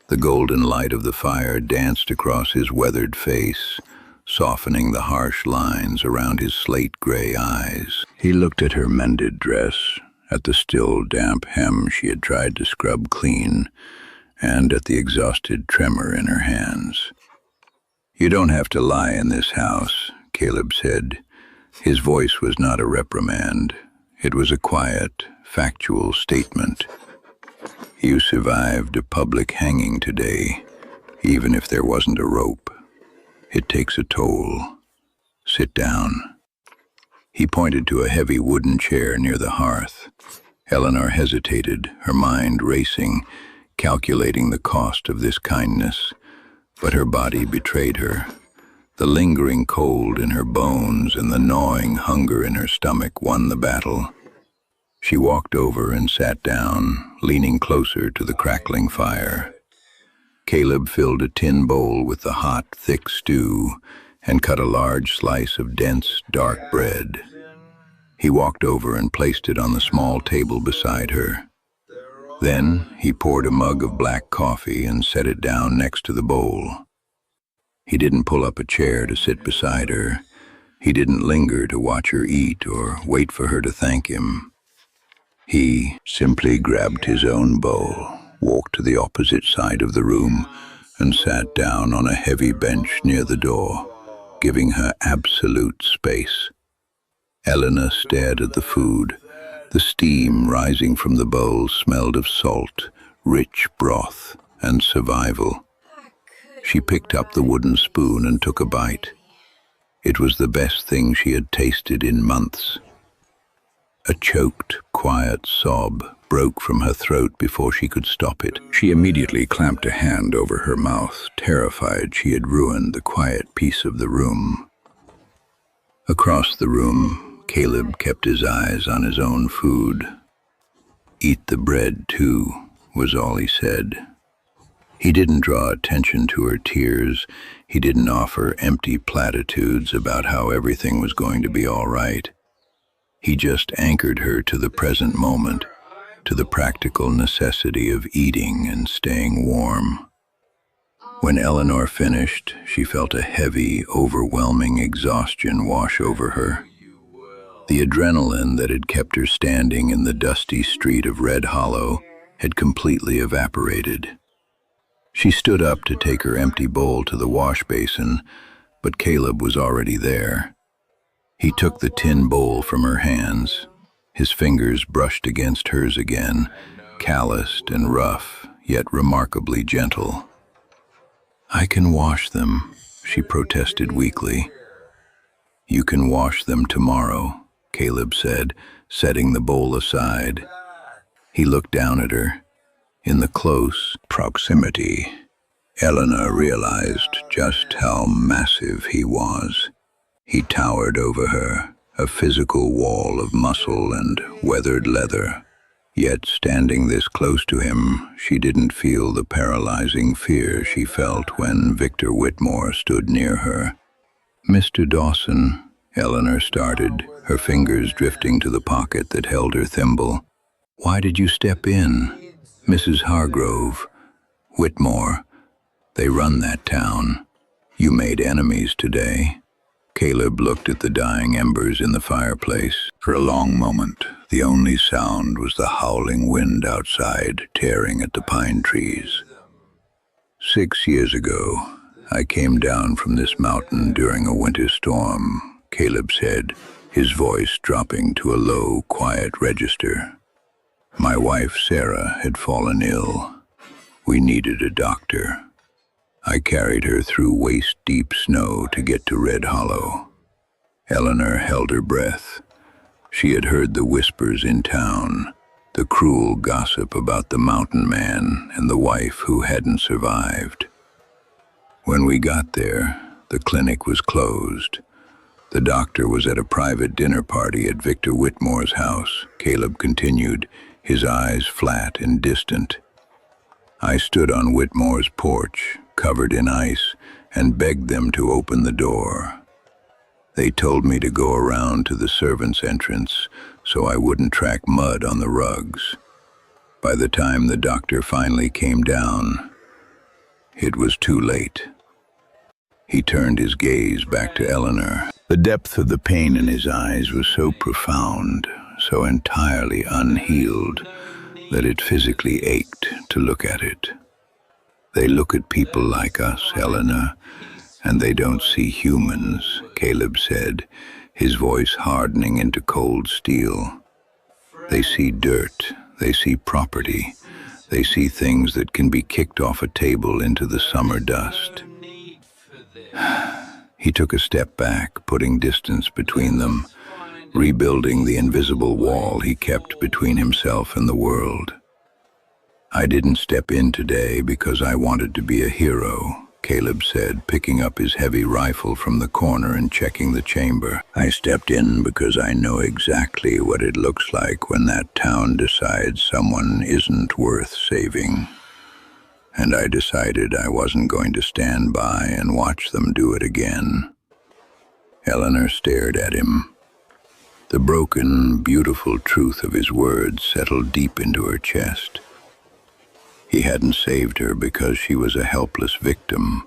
The golden light of the fire danced across his weathered face, softening the harsh lines around his slate-gray eyes. He looked at her mended dress, at the still damp hem she had tried to scrub clean, and at the exhausted tremor in her hands. "You don't have to lie in this house," Caleb said. His voice was not a reprimand. It was a quiet, factual statement. "You survived a public hanging today, even if there wasn't a rope. It takes a toll. Sit down." He pointed to a heavy wooden chair near the hearth. Eleanor hesitated, her mind racing, calculating the cost of this kindness, but her body betrayed her. The lingering cold in her bones and the gnawing hunger in her stomach won the battle. She walked over and sat down, leaning closer to the crackling fire. Caleb filled a tin bowl with the hot, thick stew and cut a large slice of dense, dark bread. He walked over and placed it on the small table beside her. Then he poured a mug of black coffee and set it down next to the bowl. He didn't pull up a chair to sit beside her. He didn't linger to watch her eat or wait for her to thank him. He simply grabbed his own bowl, walked to the opposite side of the room, and sat down on a heavy bench near the door, giving her absolute space. Eleanor stared at the food. The steam rising from the bowl smelled of salt, rich broth, and survival. She picked up the wooden spoon and took a bite. It was the best thing she had tasted in months. A choked, quiet sob broke from her throat before she could stop it. She immediately clamped a hand over her mouth, terrified she had ruined the quiet peace of the room. Across the room, Caleb kept his eyes on his own food. "Eat the bread, too," was all he said. He didn't draw attention to her tears. He didn't offer empty platitudes about how everything was going to be all right. He just anchored her to the present moment, to the practical necessity of eating and staying warm. When Eleanor finished, she felt a heavy, overwhelming exhaustion wash over her. The adrenaline that had kept her standing in the dusty street of Red Hollow had completely evaporated. She stood up to take her empty bowl to the wash basin, but Caleb was already there. He took the tin bowl from her hands. His fingers brushed against hers again, calloused and rough, yet remarkably gentle. "I can wash them," she protested weakly. "You can wash them tomorrow," Caleb said, setting the bowl aside. He looked down at her. In the close proximity, Eleanor realized just how massive he was. He towered over her, a physical wall of muscle and weathered leather. Yet, standing this close to him, she didn't feel the paralyzing fear she felt when Victor Whitmore stood near her. "Mr. Dawson," Eleanor started, her fingers drifting to the pocket that held her thimble. "Why did you step in?" "Mrs. Hargrove, Whitmore, they run that town. You made enemies today." Caleb looked at the dying embers in the fireplace. For a long moment, the only sound was the howling wind outside, tearing at the pine trees. "6 years ago, I came down from this mountain during a winter storm," Caleb said, his voice dropping to a low, quiet register. "My wife, Sarah, had fallen ill. We needed a doctor. I carried her through waist-deep snow to get to Red Hollow." Eleanor held her breath. She had heard the whispers in town, the cruel gossip about the mountain man and the wife who hadn't survived. "When we got there, the clinic was closed. The doctor was at a private dinner party at Victor Whitmore's house," Caleb continued, his eyes flat and distant. "I stood on Whitmore's porch, covered in ice, and begged them to open the door. They told me to go around to the servants' entrance so I wouldn't track mud on the rugs. By the time the doctor finally came down, it was too late." He turned his gaze back to Eleanor. The depth of the pain in his eyes was so profound, so entirely unhealed, that it physically ached to look at it. "They look at people like us, Eleanor, and they don't see humans," Caleb said, his voice hardening into cold steel. "They see dirt, they see property, they see things that can be kicked off a table into the summer dust." He took a step back, putting distance between them, rebuilding the invisible wall he kept between himself and the world. "I didn't step in today because I wanted to be a hero," Caleb said, picking up his heavy rifle from the corner and checking the chamber. "I stepped in because I know exactly what it looks like when that town decides someone isn't worth saving. And I decided I wasn't going to stand by and watch them do it again." Eleanor stared at him. The broken, beautiful truth of his words settled deep into her chest. He hadn't saved her because she was a helpless victim.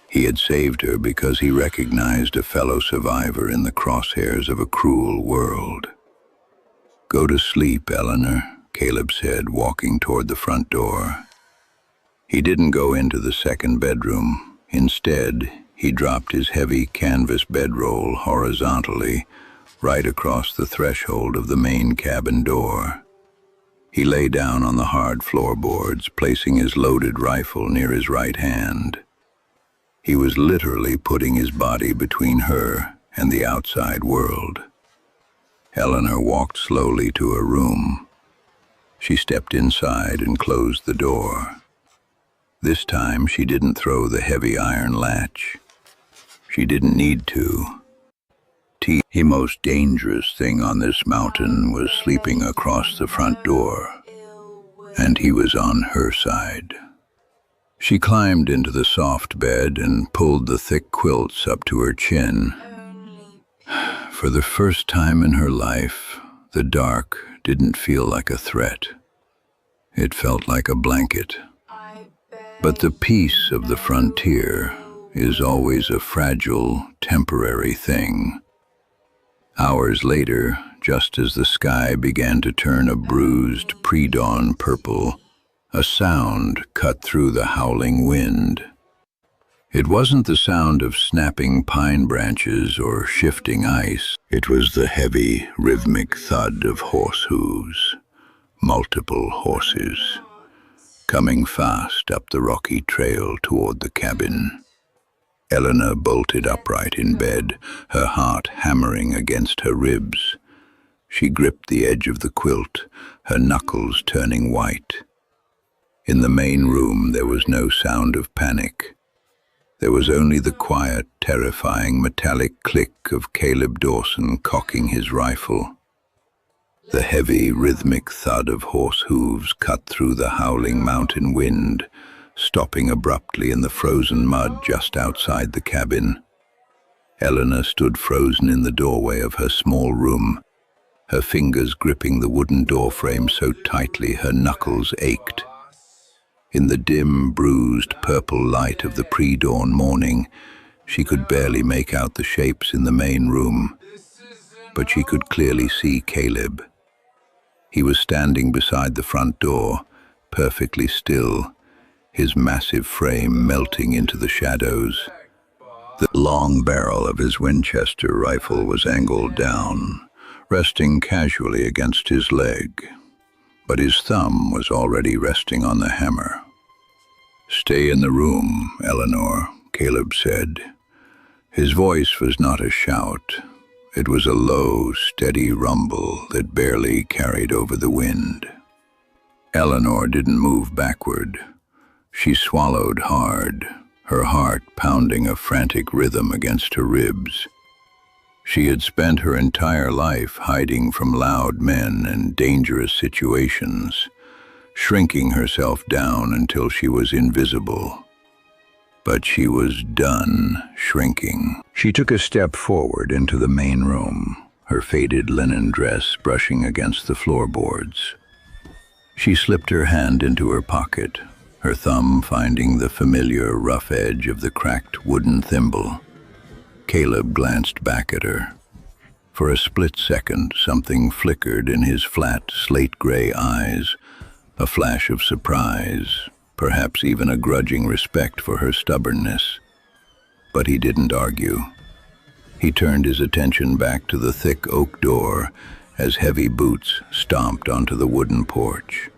He had saved her because he recognized a fellow survivor in the crosshairs of a cruel world. "Go to sleep, Eleanor," Caleb said, walking toward the front door. He didn't go into the second bedroom. Instead, he dropped his heavy canvas bedroll horizontally, right across the threshold of the main cabin door. He lay down on the hard floorboards, placing his loaded rifle near his right hand. He was literally putting his body between her and the outside world. Eleanor walked slowly to her room. She stepped inside and closed the door. This time she didn't throw the heavy iron latch. She didn't need to. The most dangerous thing on this mountain was sleeping across the front door, and he was on her side. She climbed into the soft bed and pulled the thick quilts up to her chin. For the first time in her life, the dark didn't feel like a threat. It felt like a blanket. But the peace of the frontier is always a fragile, temporary thing. Hours later, just as the sky began to turn a bruised pre-dawn purple, a sound cut through the howling wind. It wasn't the sound of snapping pine branches or shifting ice. It was the heavy, rhythmic thud of horse hooves, multiple horses, coming fast up the rocky trail toward the cabin. Eleanor bolted upright in bed, her heart hammering against her ribs. She gripped the edge of the quilt, her knuckles turning white. In the main room there was no sound of panic. There was only the quiet, terrifying, metallic click of Caleb Dawson cocking his rifle. The heavy, rhythmic thud of horse hooves cut through the howling mountain wind, stopping abruptly in the frozen mud just outside the cabin. Eleanor stood frozen in the doorway of her small room, her fingers gripping the wooden doorframe so tightly her knuckles ached. In the dim, bruised purple light of the pre-dawn morning, she could barely make out the shapes in the main room, but she could clearly see Caleb. He was standing beside the front door, perfectly still, his massive frame melting into the shadows. The long barrel of his Winchester rifle was angled down, resting casually against his leg, but his thumb was already resting on the hammer. "Stay in the room, Eleanor," Caleb said. His voice was not a shout. It was a low, steady rumble that barely carried over the wind. Eleanor didn't move backward. She swallowed hard, her heart pounding a frantic rhythm against her ribs. She had spent her entire life hiding from loud men and dangerous situations, shrinking herself down until she was invisible. But she was done shrinking. She took a step forward into the main room, her faded linen dress brushing against the floorboards. She slipped her hand into her pocket, her thumb finding the familiar rough edge of the cracked wooden thimble. Caleb glanced back at her. For a split second, something flickered in his flat, slate-gray eyes, a flash of surprise, perhaps even a grudging respect for her stubbornness. But he didn't argue. He turned his attention back to the thick oak door as heavy boots stomped onto the wooden porch.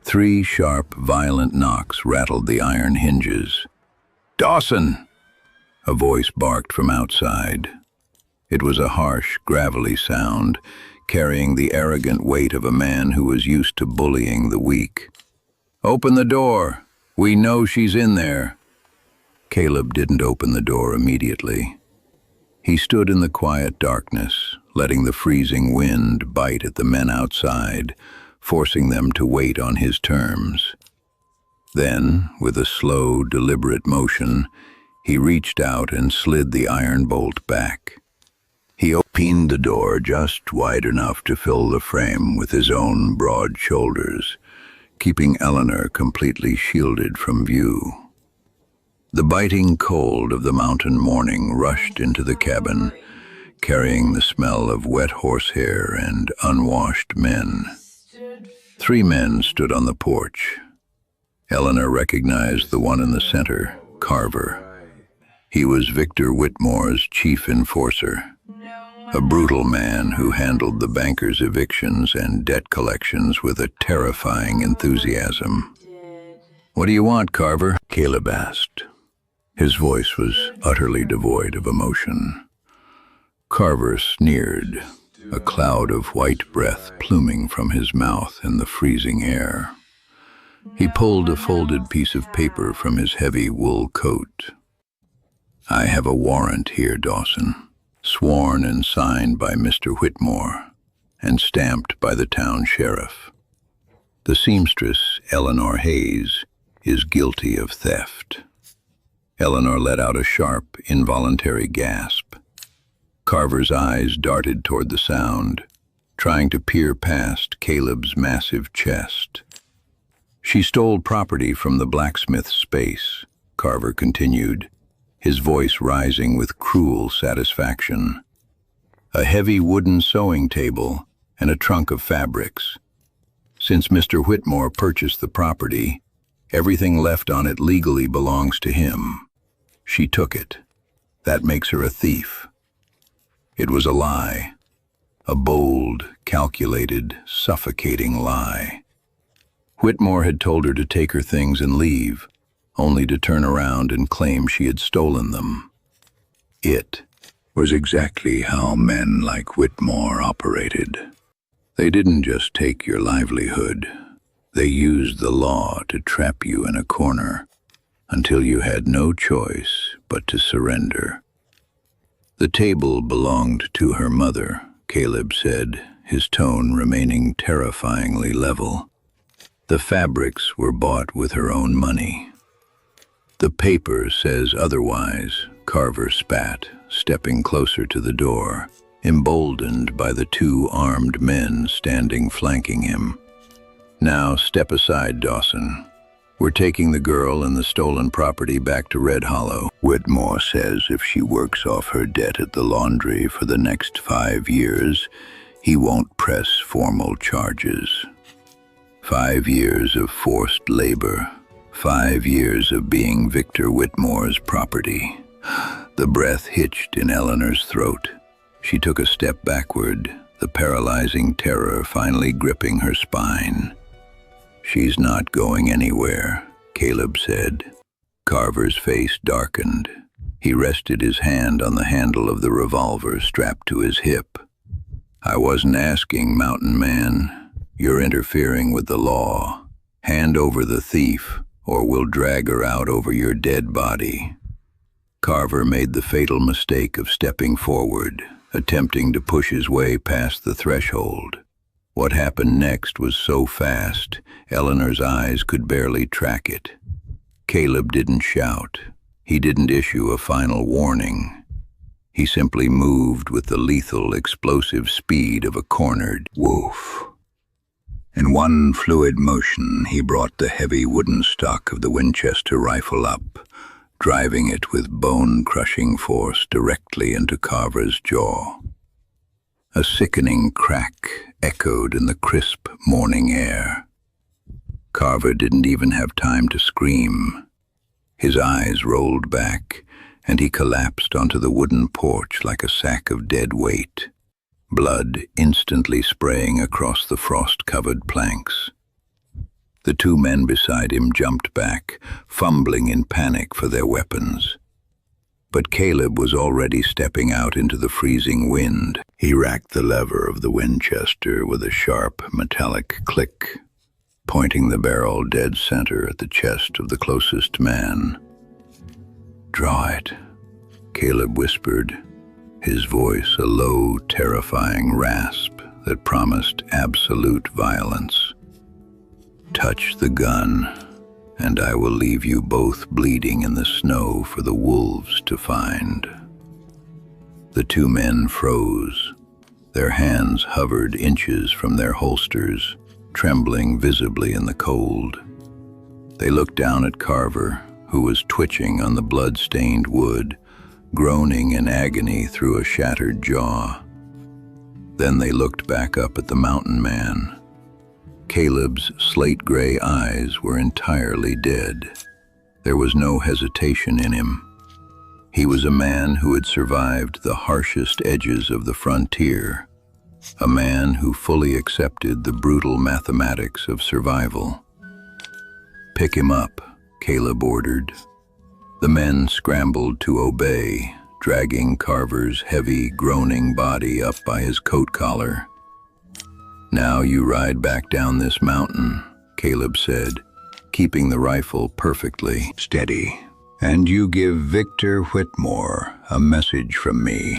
3 sharp, violent knocks rattled the iron hinges. "Dawson!" a voice barked from outside. It was a harsh, gravelly sound, carrying the arrogant weight of a man who was used to bullying the weak. "Open the door! We know she's in there!" Caleb didn't open the door immediately. He stood in the quiet darkness, letting the freezing wind bite at the men outside, forcing them to wait on his terms. Then, with a slow, deliberate motion, he reached out and slid the iron bolt back. He opened the door just wide enough to fill the frame with his own broad shoulders, keeping Eleanor completely shielded from view. The biting cold of the mountain morning rushed into the cabin, carrying the smell of wet horsehair and unwashed men. 3 men stood on the porch. Eleanor recognized the one in the center, Carver. He was Victor Whitmore's chief enforcer, a brutal man who handled the banker's evictions and debt collections with a terrifying enthusiasm. "What do you want, Carver?" Caleb asked. His voice was utterly devoid of emotion. Carver sneered, a cloud of white breath pluming from his mouth in the freezing air. He pulled a folded piece of paper from his heavy wool coat. "I have a warrant here, Dawson, sworn and signed by Mr. Whitmore, and stamped by the town sheriff. The seamstress, Eleanor Hayes, is guilty of theft." Eleanor let out a sharp, involuntary gasp. Carver's eyes darted toward the sound, trying to peer past Caleb's massive chest. "She stole property from the blacksmith's space," Carver continued, his voice rising with cruel satisfaction. "A heavy wooden sewing table and a trunk of fabrics. Since Mr. Whitmore purchased the property, everything left on it legally belongs to him. She took it. That makes her a thief." It was a lie, a bold, calculated, suffocating lie. Whitmore had told her to take her things and leave, only to turn around and claim she had stolen them. It, was exactly how men like Whitmore operated. They didn't just take your livelihood. They used the law to trap you in a corner until you had no choice but to surrender. The table belonged to her mother, Caleb said, his tone remaining terrifyingly level. The fabrics were bought with her own money. The paper says otherwise, Carver spat, stepping closer to the door, emboldened by the two armed men standing flanking him. Now step aside, Dawson. We're taking the girl and the stolen property back to Red Hollow. Whitmore says if she works off her debt at the laundry for the next 5 years, he won't press formal charges. 5 years of forced labor. 5 years of being Victor Whitmore's property. The breath hitched in Eleanor's throat. She took a step backward, the paralyzing terror finally gripping her spine. "She's not going anywhere," Caleb said. Carver's face darkened. He rested his hand on the handle of the revolver strapped to his hip. "I wasn't asking, Mountain Man. You're interfering with the law. Hand over the thief, or we'll drag her out over your dead body." Carver made the fatal mistake of stepping forward, attempting to push his way past the threshold. What happened next was so fast, Eleanor's eyes could barely track it. Caleb didn't shout. He didn't issue a final warning. He simply moved with the lethal, explosive speed of a cornered wolf. In one fluid motion, he brought the heavy wooden stock of the Winchester rifle up, driving it with bone-crushing force directly into Carver's jaw. A sickening crack echoed in the crisp morning air. Carver didn't even have time to scream. His eyes rolled back, and he collapsed onto the wooden porch like a sack of dead weight, blood instantly spraying across the frost-covered planks. The two men beside him jumped back, fumbling in panic for their weapons. But Caleb was already stepping out into the freezing wind. He racked the lever of the Winchester with a sharp, metallic click, pointing the barrel dead center at the chest of the closest man. "Draw it," Caleb whispered, his voice a low, terrifying rasp that promised absolute violence. "Touch the gun, and I will leave you both bleeding in the snow for the wolves to find." The two men froze. Their hands hovered inches from their holsters, trembling visibly in the cold. They looked down at Carver, who was twitching on the blood-stained wood, groaning in agony through a shattered jaw. Then they looked back up at the Mountain Man. Caleb's slate-gray eyes were entirely dead. There was no hesitation in him. He was a man who had survived the harshest edges of the frontier, a man who fully accepted the brutal mathematics of survival. "Pick him up," Caleb ordered. The men scrambled to obey, dragging Carver's heavy, groaning body up by his coat collar. "Now you ride back down this mountain," Caleb said, keeping the rifle perfectly steady. "And you give Victor Whitmore a message from me."